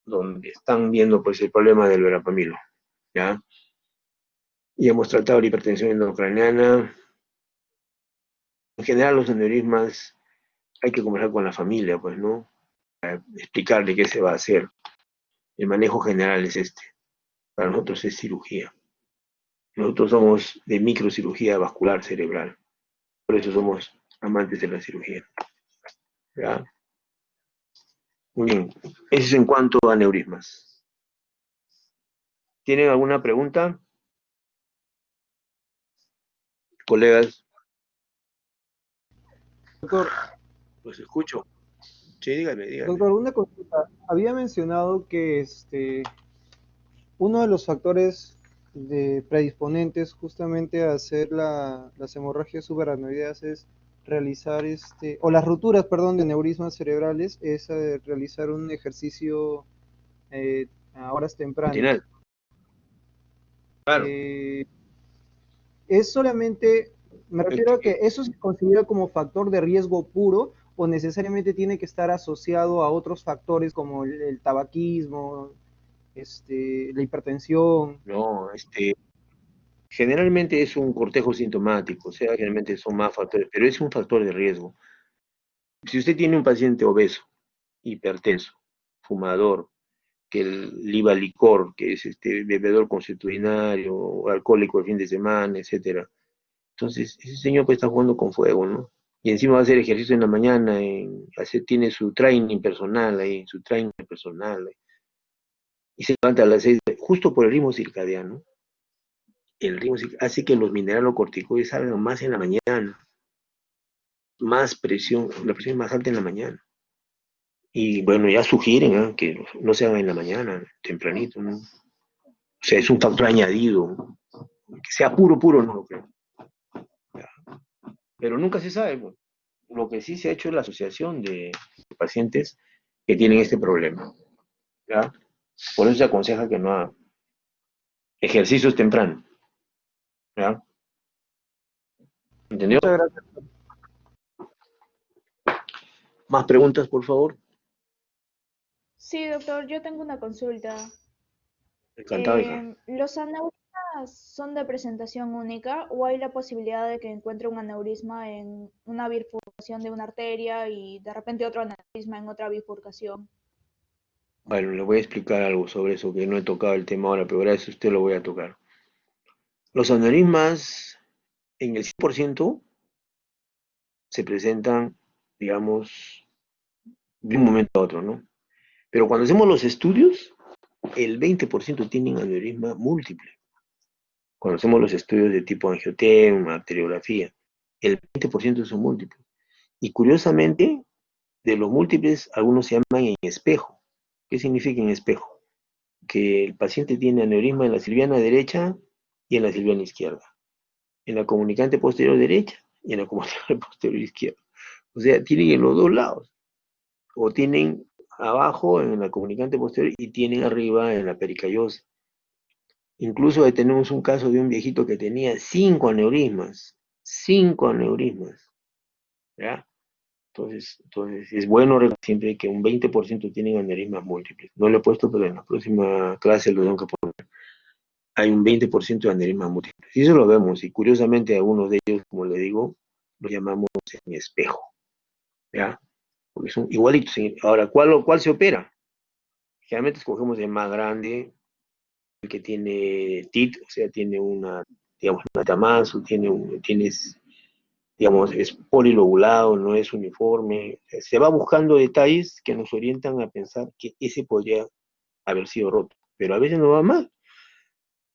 donde están viendo pues el problema del verapamilo. ¿Ya? Y hemos tratado la hipertensión endocraniana. En general, los aneurismas hay que conversar con la familia, pues, ¿no? Para explicarle qué se va a hacer. El manejo general es este. Para nosotros es cirugía. Nosotros somos de microcirugía vascular cerebral. Por eso somos amantes de la cirugía. ¿Ya? Muy bien. Eso es en cuanto a aneurismas. ¿Tienen alguna pregunta, colegas? Doctor, Los escucho. Sí, dígame. doctor, una consulta. Había mencionado que uno de los factores predisponentes justamente a hacer las hemorragias subaracnoideas es realizar o las rupturas, perdón, de aneurismas cerebrales, es realizar un ejercicio a horas Matinal. tempranas. Claro. Eh, es solamente, me refiero a que eso se considera como factor de riesgo puro o necesariamente tiene que estar asociado a otros factores como el tabaquismo, la hipertensión. No, generalmente es un cortejo sintomático, o sea, generalmente son más factores, pero es un factor de riesgo. Si usted tiene un paciente obeso, hipertenso, fumador, que liba licor, que es bebedor consuetudinario, alcohólico el fin de semana, etcétera. Entonces, ese señor pues está jugando con fuego, ¿no? Y encima va a hacer ejercicio en la mañana, tiene su training personal ahí, su training personal, y se levanta a las 6, justo por el ritmo circadiano. El ritmo hace que los mineralocorticoides salgan más en la mañana, más presión, la presión es más alta en la mañana. Y bueno, ya sugieren que no se haga en la mañana, tempranito, ¿no? O sea, es un factor añadido. Que sea puro, no lo creo. Pero nunca se sabe. Pues. Lo que sí se ha hecho es la asociación de pacientes que tienen este problema. ¿Ya? Por eso se aconseja que no haga ejercicios temprano. ¿Ya? ¿Entendió? Muchas gracias. Más preguntas, por favor. Sí, doctor, yo tengo una consulta. Encantado, hija. ¿Los aneurismas son de presentación única o hay la posibilidad de que encuentre un aneurisma en una bifurcación de una arteria y de repente otro aneurisma en otra bifurcación? Bueno, le voy a explicar algo sobre eso, que no he tocado el tema ahora, pero gracias a usted lo voy a tocar. Los aneurismas, en el 100%, se presentan, digamos, de un momento a otro, ¿no? Pero cuando hacemos los estudios, el 20% tienen aneurisma múltiple. Cuando hacemos los estudios de tipo angiotema, arteriografía, el 20% son múltiples. Y curiosamente, de los múltiples, algunos se llaman en espejo. ¿Qué significa en espejo? Que el paciente tiene aneurisma en la silviana derecha y en la silviana izquierda. En la comunicante posterior derecha y en la comunicante posterior izquierda. O sea, tienen en los dos lados. O tienen abajo en la comunicante posterior y tienen arriba en la pericallosa. Incluso ahí tenemos un caso de un viejito que tenía 5 aneurismas, ¿ya? Entonces es bueno siempre que un 20% tienen aneurismas múltiples. No lo he puesto, pero en la próxima clase lo tengo que poner. Hay un 20% de aneurismas múltiples. Y eso lo vemos, y curiosamente algunos de ellos, como le digo, los llamamos en espejo, ¿ya? Porque son igualitos. Ahora, ¿cuál se opera? Generalmente escogemos el más grande, el que tiene TIT, o sea, tiene una, digamos, una tamazo, tienes digamos, es polilobulado, no es uniforme. Se va buscando detalles que nos orientan a pensar que ese podría haber sido roto, pero a veces no va mal.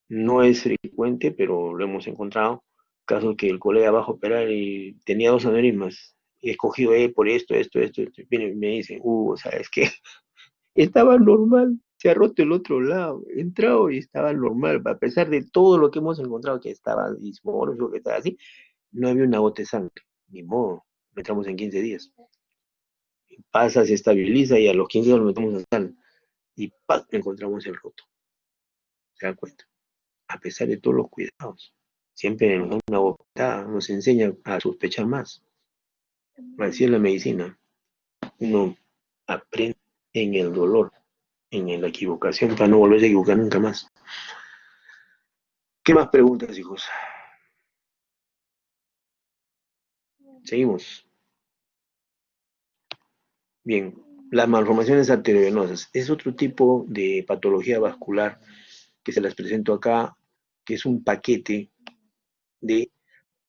No es frecuente, pero lo hemos encontrado. Caso que el colega va a operar y tenía dos aneurismas, y he escogido por esto. Viene y me dice, ¿sabes qué? Estaba normal, se ha roto el otro lado, he entrado y estaba normal, a pesar de todo lo que hemos encontrado, que estaba dismorfo, que estaba así, no había una gota de sangre, ni modo, lo entramos en 15 días. Pasa, se estabiliza y a los 15 días lo metemos a sal y ¡pam! Encontramos el roto. ¿Se dan cuenta? A pesar de todos los cuidados. Siempre nos da una bofetada, nos enseña a sospechar más. Así es la medicina. Uno aprende en el dolor, en la equivocación, para no volverse a equivocar nunca más. ¿Qué más preguntas, hijos? Seguimos. Bien, las malformaciones arteriovenosas es otro tipo de patología vascular que se las presento acá, que es un paquete de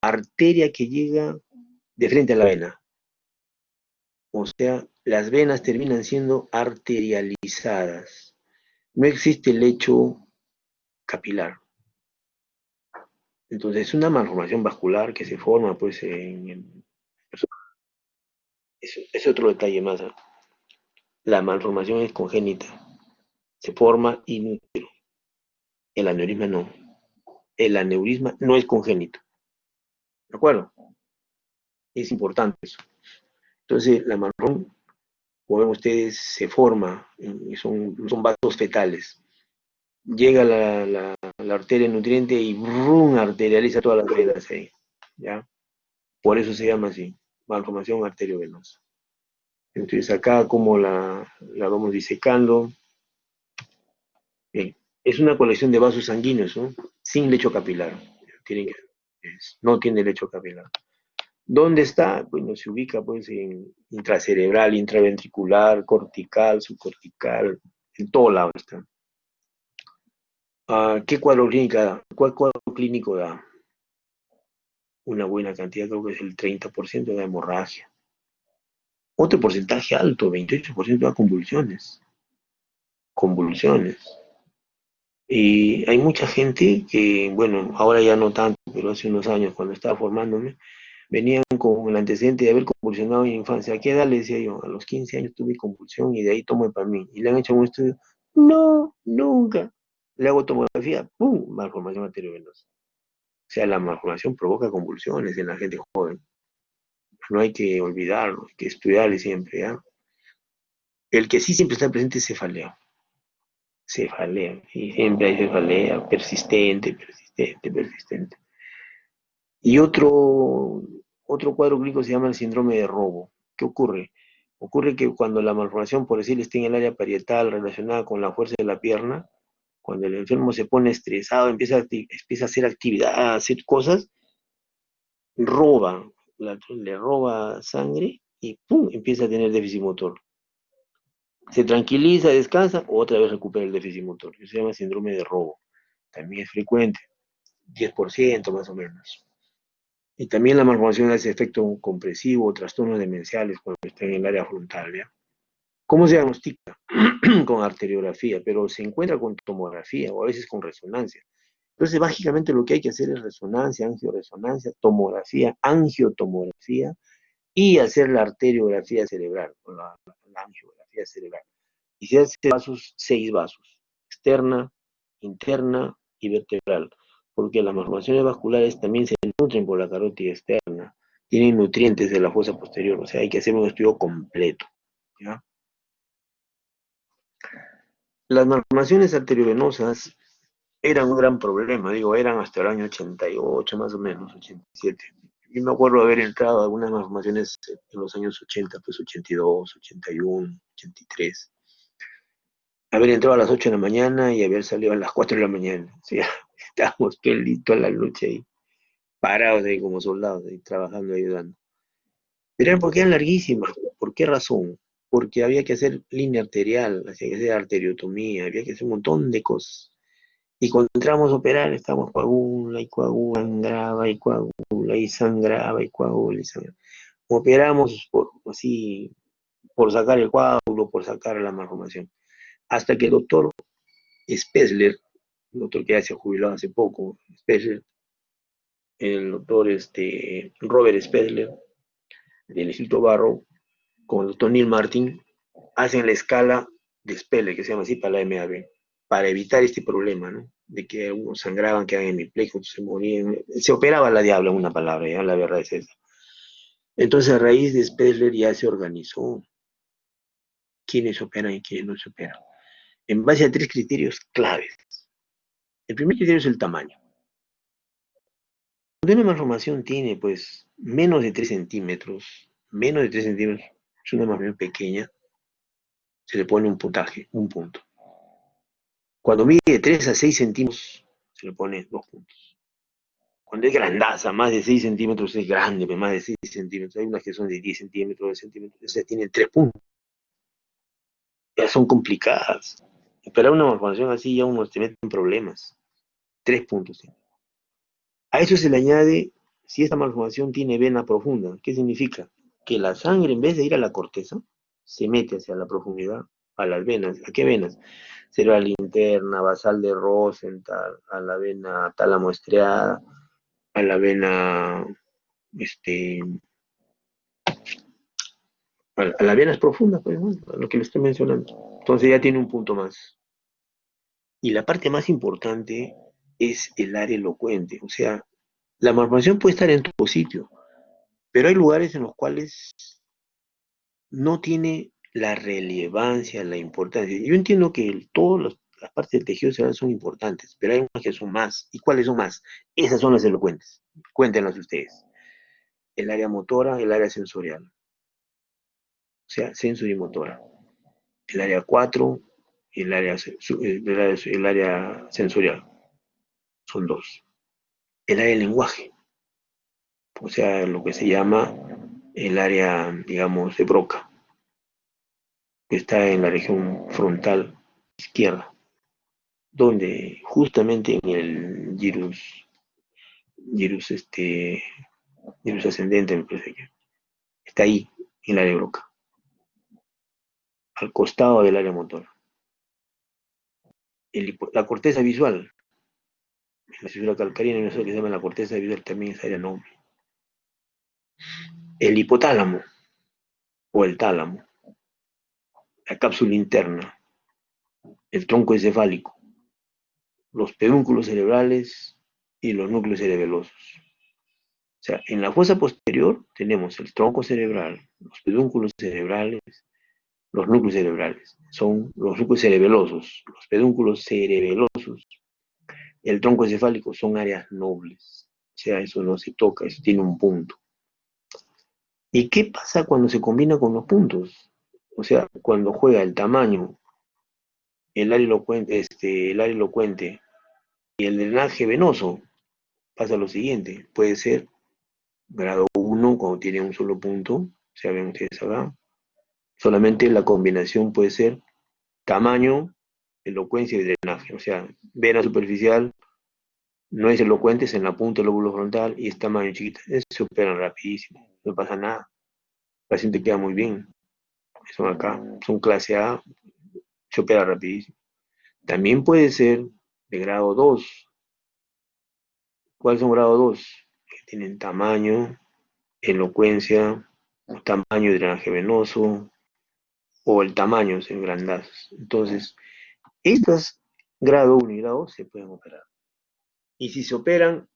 arteria que llega de frente a la vena. O sea, las venas terminan siendo arterializadas. No existe lecho capilar. Entonces, es una malformación vascular que se forma, pues, es otro detalle más. La malformación es congénita. Se forma in útero. El aneurisma no. El aneurisma no es congénito. ¿De acuerdo? Es importante eso. Entonces, la malformación, como ven ustedes, se forma, y son vasos fetales. Llega la arteria nutriente y ¡brum! Arterializa todas las venas ahí. ¿Ya? Por eso se llama así, malformación arteriovenosa. Entonces acá como la vamos disecando. Bien, es una colección de vasos sanguíneos, ¿no? Sin lecho capilar. No tiene lecho capilar. ¿Dónde está? Bueno, se ubica pues en intracerebral, intraventricular, cortical, subcortical, en todo lado está. ¿Qué cuadro clínico da? ¿Cuál cuadro clínico da? Una buena cantidad, creo que es el 30% de hemorragia. Otro porcentaje alto, 28% da convulsiones. Convulsiones. Y hay mucha gente que, bueno, ahora ya no tanto, pero hace unos años cuando estaba formándome, venían con el antecedente de haber convulsionado en infancia. ¿A qué edad le decía yo? A los 15 años tuve convulsión y de ahí tomo Epamil. Y le han hecho un estudio. No, nunca. Le hago tomografía, ¡pum! Malformación arteriovenosa. O sea, la malformación provoca convulsiones en la gente joven. No hay que olvidarlo, hay que estudiarle siempre, ¿ya? El que sí siempre está presente es cefalea. Cefalea. Y siempre hay cefalea persistente. Y otro cuadro clínico se llama el síndrome de Robo. ¿Qué ocurre? Ocurre que cuando la malformación, por decir, está en el área parietal relacionada con la fuerza de la pierna, cuando el enfermo se pone estresado, empieza a hacer actividad, a hacer cosas, roba, le roba sangre y ¡pum! Empieza a tener déficit motor. Se tranquiliza, descansa, otra vez recupera el déficit motor. Eso se llama síndrome de Robo. También es frecuente, 10% más o menos. Y también la malformación hace efecto compresivo o trastornos demenciales cuando está en el área frontal, ¿ya? ¿Cómo se diagnostica? Con arteriografía, pero se encuentra con tomografía o a veces con resonancia. Entonces, básicamente lo que hay que hacer es resonancia, angioresonancia, tomografía, angiotomografía y hacer la arteriografía cerebral, o la angiografía cerebral. Y se hace 6 vasos, externa, interna y vertebral, porque las malformaciones vasculares también se nutren por la carótida externa, tienen nutrientes de la fosa posterior, o sea, hay que hacer un estudio completo, ¿ya? Las malformaciones arteriovenosas eran un gran problema, digo, eran hasta el año 88 más o menos, 87. Yo me acuerdo haber entrado a algunas malformaciones en los años 80, pues 82, 81, 83. Haber entrado a las 8 de la mañana y haber salido a las 4 de la mañana. O sea, estábamos pelitos a la lucha ahí, parados ahí como soldados, ahí trabajando, ayudando. Pero eran porque eran larguísimas. ¿Por qué razón? Porque había que hacer línea arterial, había que hacer arteriotomía, había que hacer un montón de cosas. Y cuando entramos a operar, estábamos coagula y coagula, graba y coagula ahí sangraba y coágulo y sangraba. Operamos por sacar el coágulo, por sacar la malformación. Hasta que el doctor Spessler, el doctor que ya se jubiló hace poco, Spessler, el doctor Robert Spessler, del Instituto Barrow, con el doctor Neil Martin, hacen la escala de Speller, que se llama así para la MAB, para evitar este problema, ¿no? De que algunos sangraban, quedaban hemipléjicos, se morían. Se operaba la diabla, en una palabra, ya la verdad es esa. Entonces, a raíz de Spessler ya se organizó quiénes operan y quiénes no se operan, en base a 3 criterios claves. El primer criterio es el tamaño. Cuando una malformación tiene, pues, menos de 3 centímetros, es una malformación pequeña, se le pone un puntaje, un punto. Cuando mide de 3 a 6 centímetros, se le pone 2 puntos. Cuando es grandaza, más de 6 centímetros es grande, pero más de 6 centímetros. Hay unas que son de 10 centímetros, 2 centímetros, esas tienen 3 puntos. Ya son complicadas. Esperar una malformación así ya uno se mete en problemas. 3 puntos. A eso se le añade, si esta malformación tiene vena profunda, ¿qué significa? Que la sangre, en vez de ir a la corteza, se mete hacia la profundidad, a las venas. ¿A qué venas? Cerebral interna, basal de Rosenthal, a la vena tálamo estriada, a la vena, a las venas profundas, pues, ¿no? A lo que le estoy mencionando. Entonces ya tiene un punto más. Y la parte más importante es el área elocuente. O sea, la malformación puede estar en todo sitio, pero hay lugares en los cuales no tiene la relevancia, la importancia. Yo entiendo que todas las partes del tejido cerebral son importantes, pero hay unas que son más. ¿Y cuáles son más? Esas son las elocuentes. Cuéntenlas ustedes. El área motora, el área sensorial. O sea, sensorimotora. El área 4 y el área sensorial. Son 2. El área del lenguaje. O sea, lo que se llama el área, digamos, de Broca, que está en la región frontal izquierda, donde justamente en el gyrus ascendente, me parece que está ahí, en el área de Broca, al costado del área motora. La corteza visual, en la fibra calcárea, en eso que se llama la corteza visual, también es área noble. El hipotálamo, o el tálamo, la cápsula interna, el tronco encefálico, los pedúnculos cerebrales y los núcleos cerebelosos. O sea, en la fosa posterior tenemos el tronco cerebral, los pedúnculos cerebrales, los núcleos cerebrales. Son los núcleos cerebelosos, los pedúnculos cerebelosos, el tronco encefálico son áreas nobles. O sea, eso no se toca, eso tiene un punto. ¿Y qué pasa cuando se combina con los puntos? O sea, cuando juega el tamaño, el área elocuente y el drenaje venoso, pasa lo siguiente. Puede ser grado 1 cuando tiene un solo punto, o sea, ven ustedes acá. Solamente la combinación puede ser tamaño, elocuencia y drenaje. O sea, vena superficial, no es elocuente, es en la punta del lóbulo frontal y es tamaño chiquito. Eso se operan rapidísimo, no pasa nada. El paciente queda muy bien. Son acá, son clase A, se opera rapidísimo. También puede ser de grado 2. ¿Cuáles son grado 2? Que tienen tamaño, elocuencia, tamaño y drenaje venoso, o el tamaño en grandazos. Entonces, estas grado 1 y grado 2 se pueden operar. Y si se operan,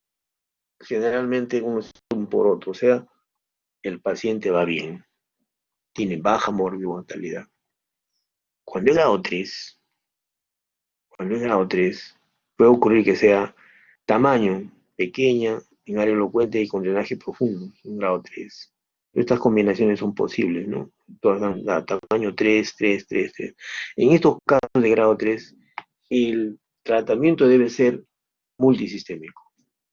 generalmente uno es un por otro, o sea, el paciente va bien, tiene baja mortalidad. Cuando es grado 3, puede ocurrir que sea tamaño pequeña, en área elocuente y con drenaje profundo, en grado 3. Estas combinaciones son posibles, ¿no? Todas dan tamaño 3, 3, 3, 3. En estos casos de grado 3, el tratamiento debe ser multisistémico.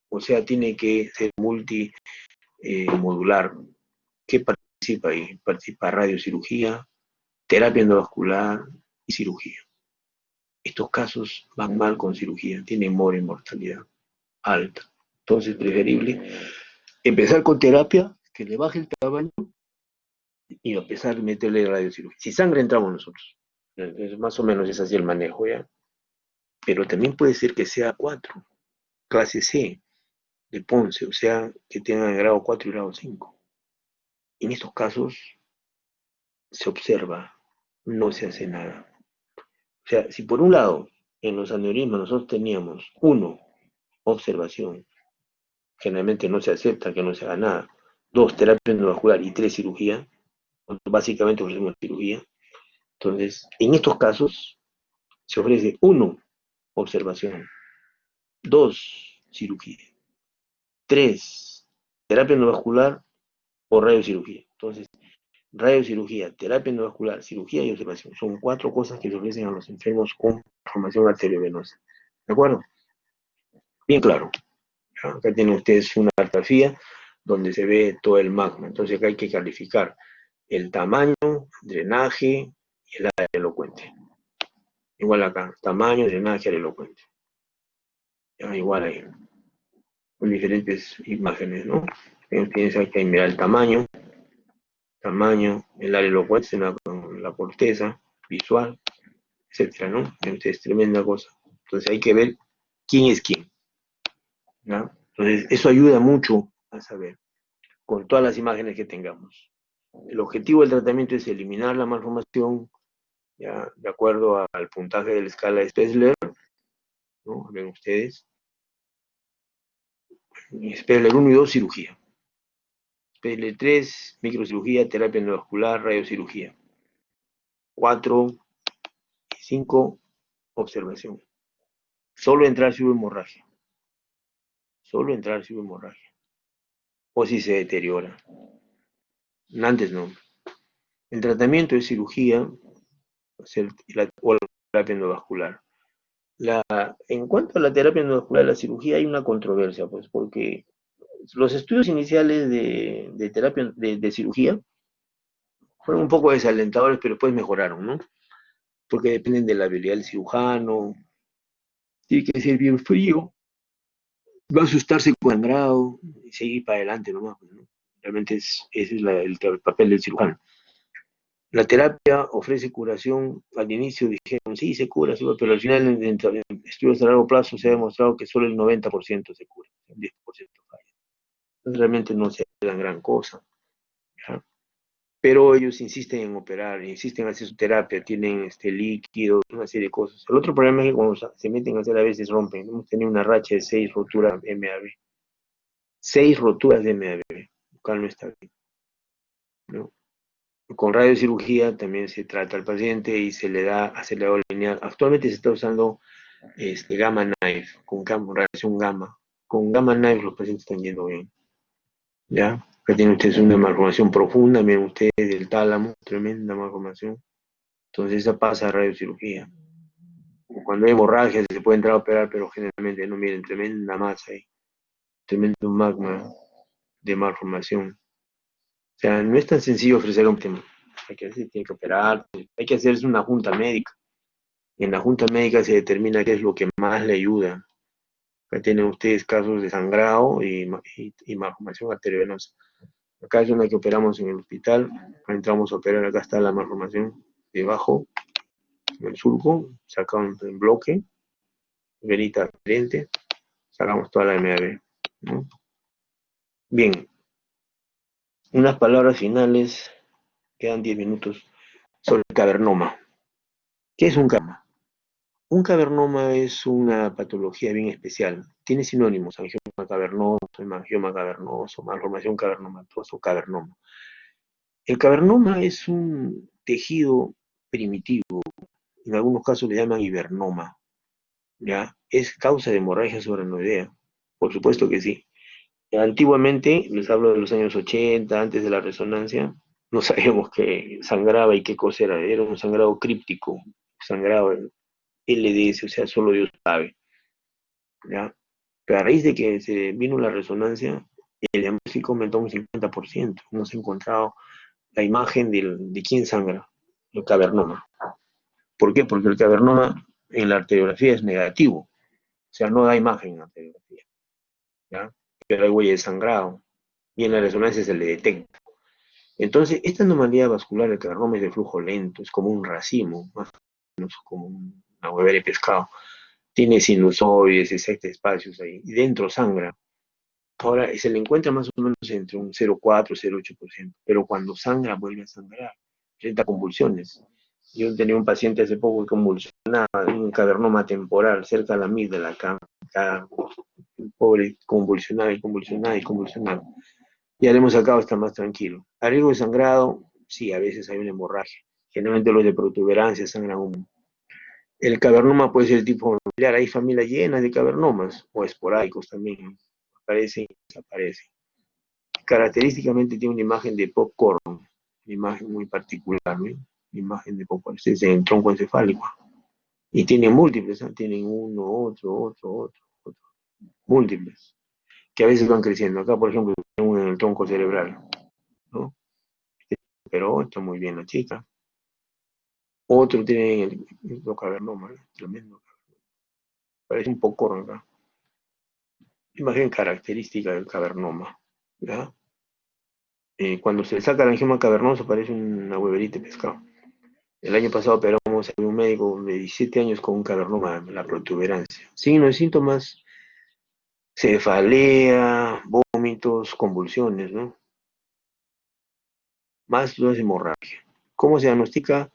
O sea, tiene que ser multimodular. ¿Qué participa ahí? Participa radiocirugía, terapia endovascular y cirugía. Estos casos van mal con cirugía, tienen mortalidad alta. Entonces, preferible empezar con terapia, que le baje el tamaño y empezar a meterle radiocirugía. Si sangre entramos nosotros. Entonces, más o menos es así el manejo, ¿ya? Pero también puede ser que sea 4, clase C de Ponce, o sea, que tengan grado 4 y grado 5. En estos casos se observa, no se hace nada. O sea, si por un lado en los aneurismas nosotros teníamos 1, observación, generalmente no se acepta que no se haga nada. 2, terapia endovascular y 3, cirugía. Básicamente ofrecemos cirugía. Entonces, en estos casos se ofrece 1, observación. 2, cirugía. 3, terapia endovascular o radiocirugía. Entonces, radiocirugía, terapia endovascular, cirugía y observación. Son 4 cosas que se ofrecen a los enfermos con formación arteriovenosa. ¿De acuerdo? Bien claro. Acá tienen ustedes una cartografía donde se ve todo el magma. Entonces acá hay que calificar el tamaño, drenaje y el área elocuente. Igual acá, tamaño, drenaje, área elocuente. Igual ahí, con diferentes imágenes, ¿no? Piensa que hay mirar el tamaño, el área elocuente, la corteza visual, etcétera, ¿no? Es tremenda cosa. Entonces hay que ver quién es quién, ¿no? Entonces eso ayuda mucho a saber, con todas las imágenes que tengamos. El objetivo del tratamiento es eliminar la malformación, ya, de acuerdo al puntaje de la escala de Spessler, ¿no? Ven ustedes. Spessler 1 y 2, cirugía. Spessler 3, microcirugía, terapia endovascular, radiocirugía. 4 y 5, observación. Solo entrar si hubo hemorragia. Solo entrar si hubo hemorragia. O si se deteriora. Antes no. El tratamiento es cirugía o la terapia endovascular. En cuanto a la terapia endovascular, la cirugía, hay una controversia, pues, porque los estudios iniciales de terapia de cirugía fueron un poco desalentadores, pero después mejoraron, ¿no? Porque dependen de la habilidad del cirujano, tiene que ser bien frío, va a asustarse con sangrado y seguir para adelante nomás, pues, ¿no? Realmente ese es el papel del cirujano. La terapia ofrece curación. Al inicio dijeron, sí, se cura, pero al final en estudios a largo plazo se ha demostrado que solo el 90% se cura, el 10% falla. Entonces realmente no se dan gran cosa, ¿ya? Pero ellos insisten en operar, insisten en hacer su terapia, tienen líquidos, una serie de cosas. El otro problema es que cuando se meten a hacer a veces rompen. Hemos tenido una racha de 6 roturas MAB. 6 roturas de MAB, lo cual no está bien, ¿no? Con radiocirugía también se trata al paciente y se le da acelerador lineal. Actualmente se está usando gamma knife, con radiación gamma. Con gamma knife los pacientes están yendo bien, ¿ya? Acá tienen ustedes una malformación profunda, miren ustedes del tálamo, tremenda malformación. Entonces esa pasa a radiocirugía. Cuando hay hemorragia se puede entrar a operar, pero generalmente no, miren, tremenda masa ahí, tremendo magma de malformación. O sea, no es tan sencillo ofrecer un tema. Hay que hacer, tiene que operar, hay que hacerse una junta médica. En la junta médica se determina qué es lo que más le ayuda. Acá tienen ustedes casos de sangrado y malformación arteriovenosa. Acá es una que operamos en el hospital. Entramos a operar, acá está la malformación debajo, en el surco, sacamos en bloque, venita frente, sacamos toda la MAB, ¿no? Bien, unas palabras finales, quedan 10 minutos, sobre el cavernoma. ¿Qué es un cavernoma? Un cavernoma es una patología bien especial. Tiene sinónimos: angioma cavernoso, hemangioma cavernoso, malformación cavernomatosa o cavernoma. El cavernoma es un tejido primitivo, en algunos casos le llaman hibernoma, ¿ya? Es causa de hemorragia subaracnoidea, por supuesto que sí. Antiguamente, les hablo de los años 80, antes de la resonancia, no sabíamos qué sangraba y qué cosa era un sangrado críptico, sangrado LDS, o sea, solo Dios sabe, ¿ya? Pero a raíz de que se vino la resonancia, el diagnóstico aumentó un 50%. Hemos encontrado la imagen de quién sangra, el cavernoma. ¿Por qué? Porque el cavernoma en la arteriografía es negativo, o sea, no da imagen en la arteriografía, ¿ya? Pero hay huella de sangrado. y en la resonancia se le detecta. Entonces, esta anomalía vascular del cavernoma es de flujo lento, es como un racimo, más o menos como una huevera de pescado. Tiene sinusoides, exactos espacios ahí, y dentro sangra. Ahora, se le encuentra más o menos entre un 0,4 0,8%, pero cuando sangra, vuelve a sangrar, presenta convulsiones. Yo tenía un paciente hace poco que convulsionaba, un cavernoma temporal, cerca de la amígdala, acá, el pobre convulsionaba y convulsionaba y convulsionaba. Ya le hemos sacado, está más tranquilo. A riesgo de sangrado, sí, a veces hay una hemorragia. Generalmente los de protuberancia sangran un. El cavernoma puede ser de tipo familiar, hay familias llenas de cavernomas, o esporádicos también, aparecen y desaparecen. Característicamente tiene una imagen de popcorn, una imagen muy particular, ¿no? Imagen de popcorn, este es el tronco encefálico. Y tiene múltiples, ¿no? Tienen uno, otro, múltiples, que a veces van creciendo. Acá, por ejemplo, tiene uno en el tronco cerebral, ¿no? Pero está muy bien la chica. Otro tiene el cavernoma, ¿no? Tremendo. Parece un popcorn acá. Imagen característica del cavernoma, ¿ya? Cuando se le saca la angioma cavernosa parece una hueverita de pescado. El año pasado operamos a un médico de 17 años con un cavernoma, la protuberancia. Signos y síntomas: cefalea, vómitos, convulsiones, ¿no? Más dudas de hemorragia. ¿Cómo se diagnostica?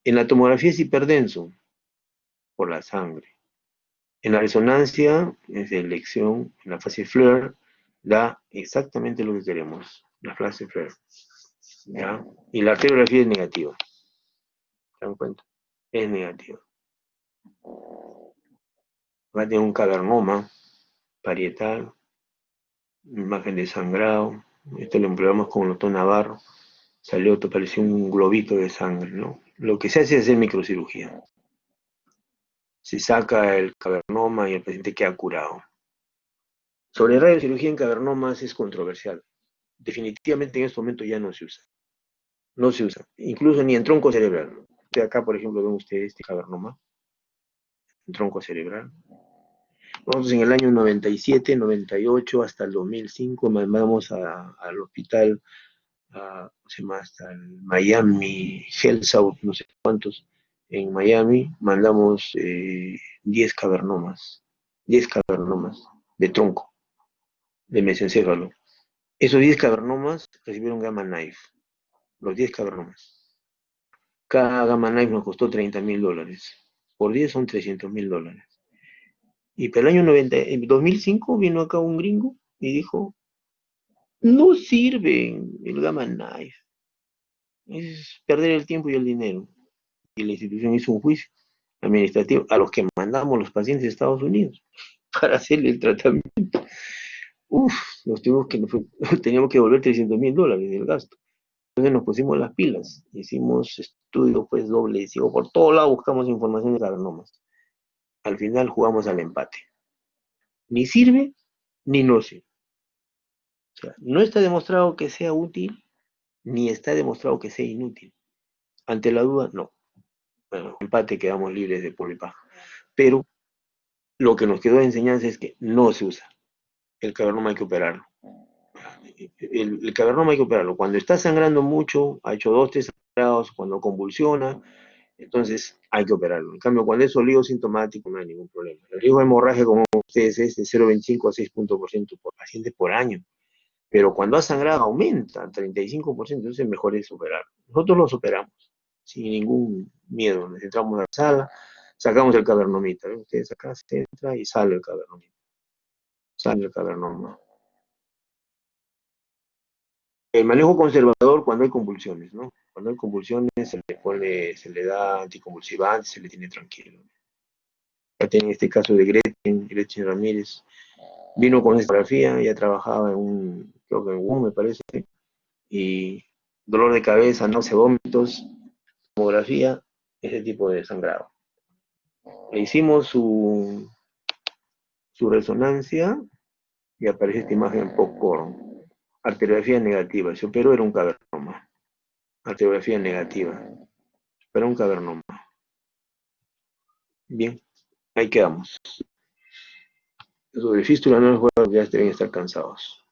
En la tomografía es hiperdenso, por la sangre. En la resonancia es de elección, en la fase FLIR, da exactamente lo que queremos, la fase FLIR, ¿ya? Y la arteriografía es negativa, ¿se dan cuenta? Es negativa. Va a tener un cavernoma parietal, imagen de sangrado. Esto lo empleamos con el doctor Navarro. Salió, te pareció un globito de sangre, ¿no? Lo que se hace es hacer microcirugía. Se saca el cavernoma y el paciente queda curado. Sobre radiocirugía en cavernomas es controversial. Definitivamente en este momento ya no se usa. No se usa, incluso ni en tronco cerebral. De acá, por ejemplo, ven ustedes este cavernoma, en tronco cerebral. Nosotros en el año 97, 98, hasta el 2005, mandamos al hospital, se llama hasta el Miami Health South, no sé cuántos, en Miami, mandamos 10 cavernomas, 10 cavernomas de tronco, de mesencéfalo. Esos 10 cavernomas recibieron gamma knife, los 10 cavernomas. Cada gamma knife nos costó $30.000. Por 10 son $300.000. Y para el año 90, en 2005 vino acá un gringo y dijo, no sirve el gamma knife, es perder el tiempo y el dinero. Y la institución hizo un juicio administrativo a los que mandamos los pacientes de Estados Unidos para hacerle el tratamiento. Uf, teníamos que devolver $300.000 del gasto. Entonces nos pusimos las pilas, hicimos estudios pues dobles, por todo lado buscamos información de carnomas. Al final jugamos al empate. Ni sirve, ni no sirve. O sea, no está demostrado que sea útil, ni está demostrado que sea inútil. Ante la duda, no. Bueno, empate, quedamos libres de polvo y paja. Pero lo que nos quedó de enseñanza es que no se usa. El cavernoma hay que operarlo. El cavernoma hay que operarlo. Cuando está sangrando mucho, ha hecho 2, 3 sangrados, cuando convulsiona, entonces hay que operarlo. En cambio, cuando es sólido sintomático, no hay ningún problema. El riesgo de hemorragia, como ustedes, es de 0,25 a 6% por paciente por año. Pero cuando ha sangrado aumenta 35%, entonces mejor es operar. Nosotros los operamos sin ningún miedo. Nos entramos a la sala, sacamos el cavernomita. ¿Ven ustedes acá? Se entra y sale el cavernomita. Sale el cavernoma. El manejo conservador cuando hay convulsiones, ¿no? Cuando hay convulsiones se le da anticonvulsivante, se le tiene tranquilo. Ya tenía este caso de Gretchen Ramírez. Vino con ecografía, ya trabajaba creo que en WUM, me parece, y dolor de cabeza, náuseas, vómitos, tomografía, ese tipo de sangrado. Le hicimos su resonancia y aparece esta imagen popcorn. Arteriografía negativa, se operó, era un cavernoma. Arteriografía negativa, pero un cavernoma. Bien, ahí quedamos. Sobre fístula no les voy a olvidar, deben estar cansados.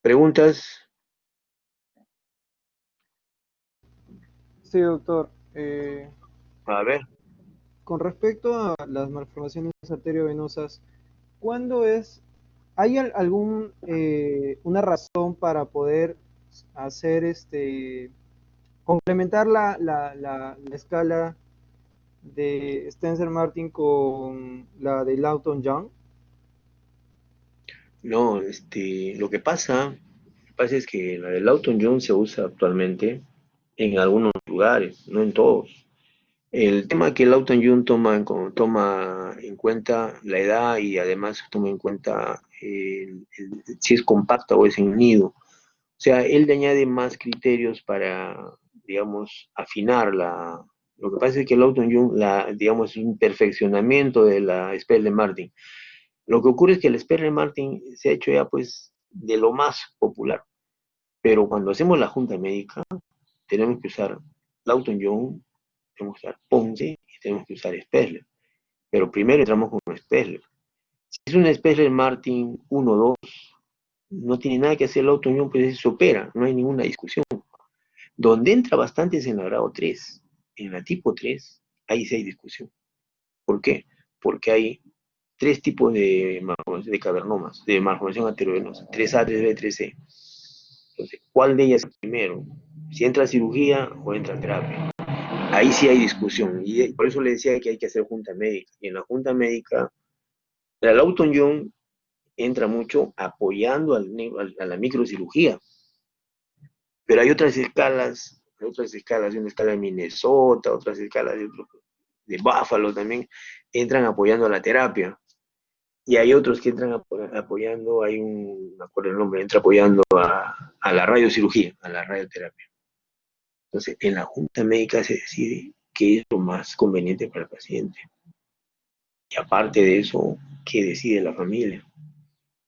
¿Preguntas? Sí, doctor. A ver. Con respecto a las malformaciones arteriovenosas, ¿cuándo es, hay una razón para poder hacer complementar la escala de Spencer-Martin con la de Lawton-Young? No, lo que pasa es que la del Elton John se usa actualmente en algunos lugares, no en todos. El tema que el Elton John toma en cuenta la edad y además toma en cuenta si es compacta o es en nido. O sea, él le añade más criterios para, digamos, afinar la. Lo que pasa es que el Elton John, digamos, es un perfeccionamiento de la Spell de Martin. Lo que ocurre es que el Sperry Martin se ha hecho ya pues de lo más popular, pero cuando hacemos la junta médica tenemos que usar Lawton Young, tenemos que usar Ponce y tenemos que usar Sperler, pero primero entramos con Sperler. Si es un Sperler Martin 1-2, no tiene nada que hacer Lawton Young, pues se opera, no hay ninguna discusión. Donde entra bastante es en la grado 3, en la tipo 3, ahí sí hay discusión. ¿Por qué? Porque hay tres tipos de cavernomas, de malformación arteriovenosa, 3A, 3B, 3C. Entonces, ¿cuál de ellas es primero? Si entra a cirugía o entra a terapia. Ahí sí hay discusión. Y por eso le decía que hay que hacer junta médica. Y en la junta médica, la Lawton Young entra mucho apoyando a la microcirugía. Pero hay otras escalas, una escala de Minnesota, otras escalas de Buffalo también, entran apoyando a la terapia. Y hay otros que entran apoyando, no me acuerdo el nombre, entra apoyando a la radiocirugía, a la radioterapia. Entonces, en la junta médica se decide qué es lo más conveniente para el paciente. Y aparte de eso, qué decide la familia.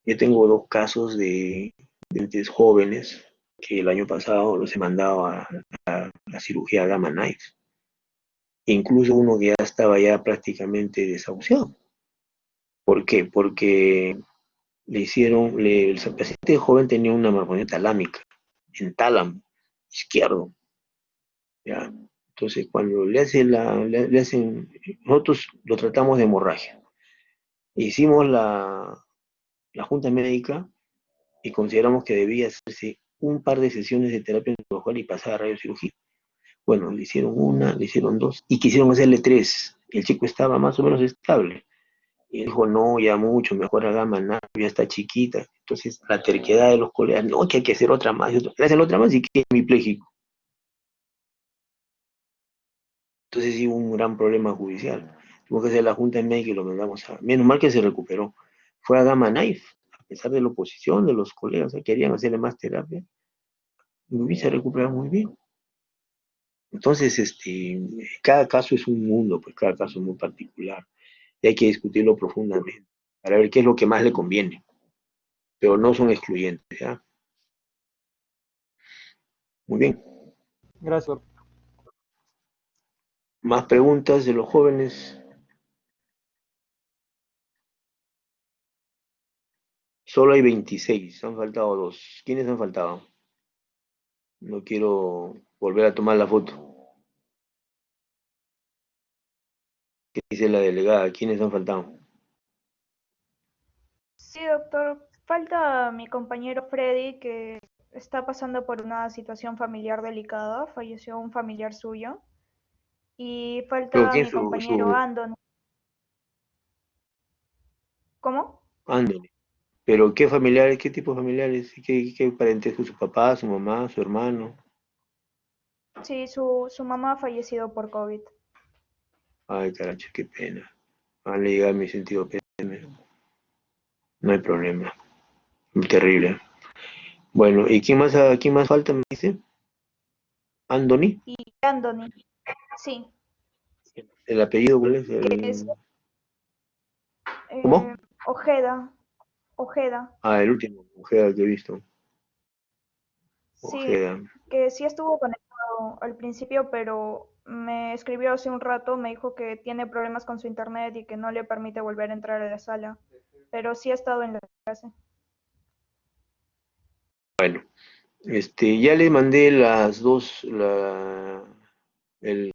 Yo tengo dos casos de jóvenes que el año pasado los he mandado a la cirugía Gamma Knife. Incluso uno que ya estaba ya prácticamente desahuciado. ¿Por qué? Porque el paciente joven tenía una malformación talámica, en tálamo izquierdo, ¿ya? Entonces, cuando le hacen, nosotros lo tratamos de hemorragia. Hicimos la junta médica y consideramos que debía hacerse un par de sesiones de terapia oncológica y pasar a radiocirugía. Bueno, le hicieron una, le hicieron dos y quisieron hacerle tres. El chico estaba más o menos estable. Y dijo, no, ya mucho, mejor hagamos nada, ya está chiquita. Entonces, la terquedad de los colegas, no, que hay que hacer otra más. Le hacen otra más y queda hemipléjico. Entonces, sí hubo un gran problema judicial. Tuvo que hacer la junta médica y lo mandamos a. Menos mal que se recuperó. Fue a Gamma Knife, a pesar de la oposición de los colegas, querían hacerle más terapia. Y se recuperó muy bien. Entonces, cada caso es un mundo, pues cada caso es muy particular. Y hay que discutirlo profundamente para ver qué es lo que más le conviene. Pero no son excluyentes, ¿ya? Muy bien. Gracias, doctor. Más preguntas de los jóvenes. Solo hay 26, han faltado dos. ¿Quiénes han faltado? No quiero volver a tomar la foto. ¿Qué dice la delegada? ¿Quiénes han faltado? Sí, doctor. Falta mi compañero Freddy, que está pasando por una situación familiar delicada. Falleció un familiar suyo. Y ¿Pero falta quién es mi su, compañero su Andon. ¿Cómo? Ándale? ¿Pero qué familiares, qué tipo de familiares? ¿Qué parentesco? ¿Su papá, su mamá, su hermano? Sí, su mamá ha fallecido por COVID. Ay, caracho, qué pena. Han llegado mi sentido pésame. No hay problema. Terrible. Bueno, ¿y quién más falta, me dice? ¿Andoni? Y Andoni, sí, ¿El apellido cuál es? que es ¿Cómo? Ojeda, Ojeda. Ah, el último, Ojeda que he visto. Sí, Ojeda. que sí estuvo conectado al principio, pero me escribió hace un rato, me dijo que tiene problemas con su internet y que no le permite volver a entrar a la sala, pero sí ha estado en la clase. Bueno, ya le mandé el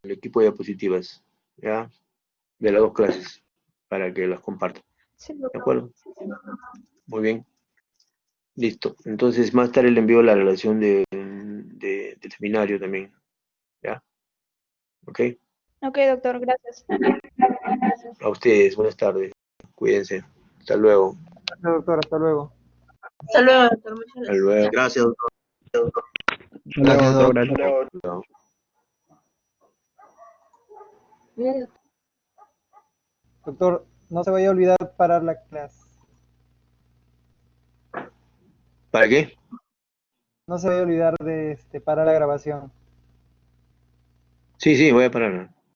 equipo de diapositivas, ¿ya? De las dos clases, para que las compartan. Sí, ¿De doctor. acuerdo? Muy bien. Listo. Entonces, más tarde le envío la relación del seminario también, ¿ya? ¿Ok? Ok, doctor, gracias. A ustedes, buenas tardes. Cuídense. Hasta luego. Gracias, doctor, hasta luego. Hasta luego, doctor. Muchas Hasta gracias. luego. Gracias, doctor. Gracias, Doc. Hasta luego. Doctor, no se vaya a olvidar parar la clase. ¿Para qué? No se vaya a olvidar de parar la grabación. Sí, sí, voy a parar.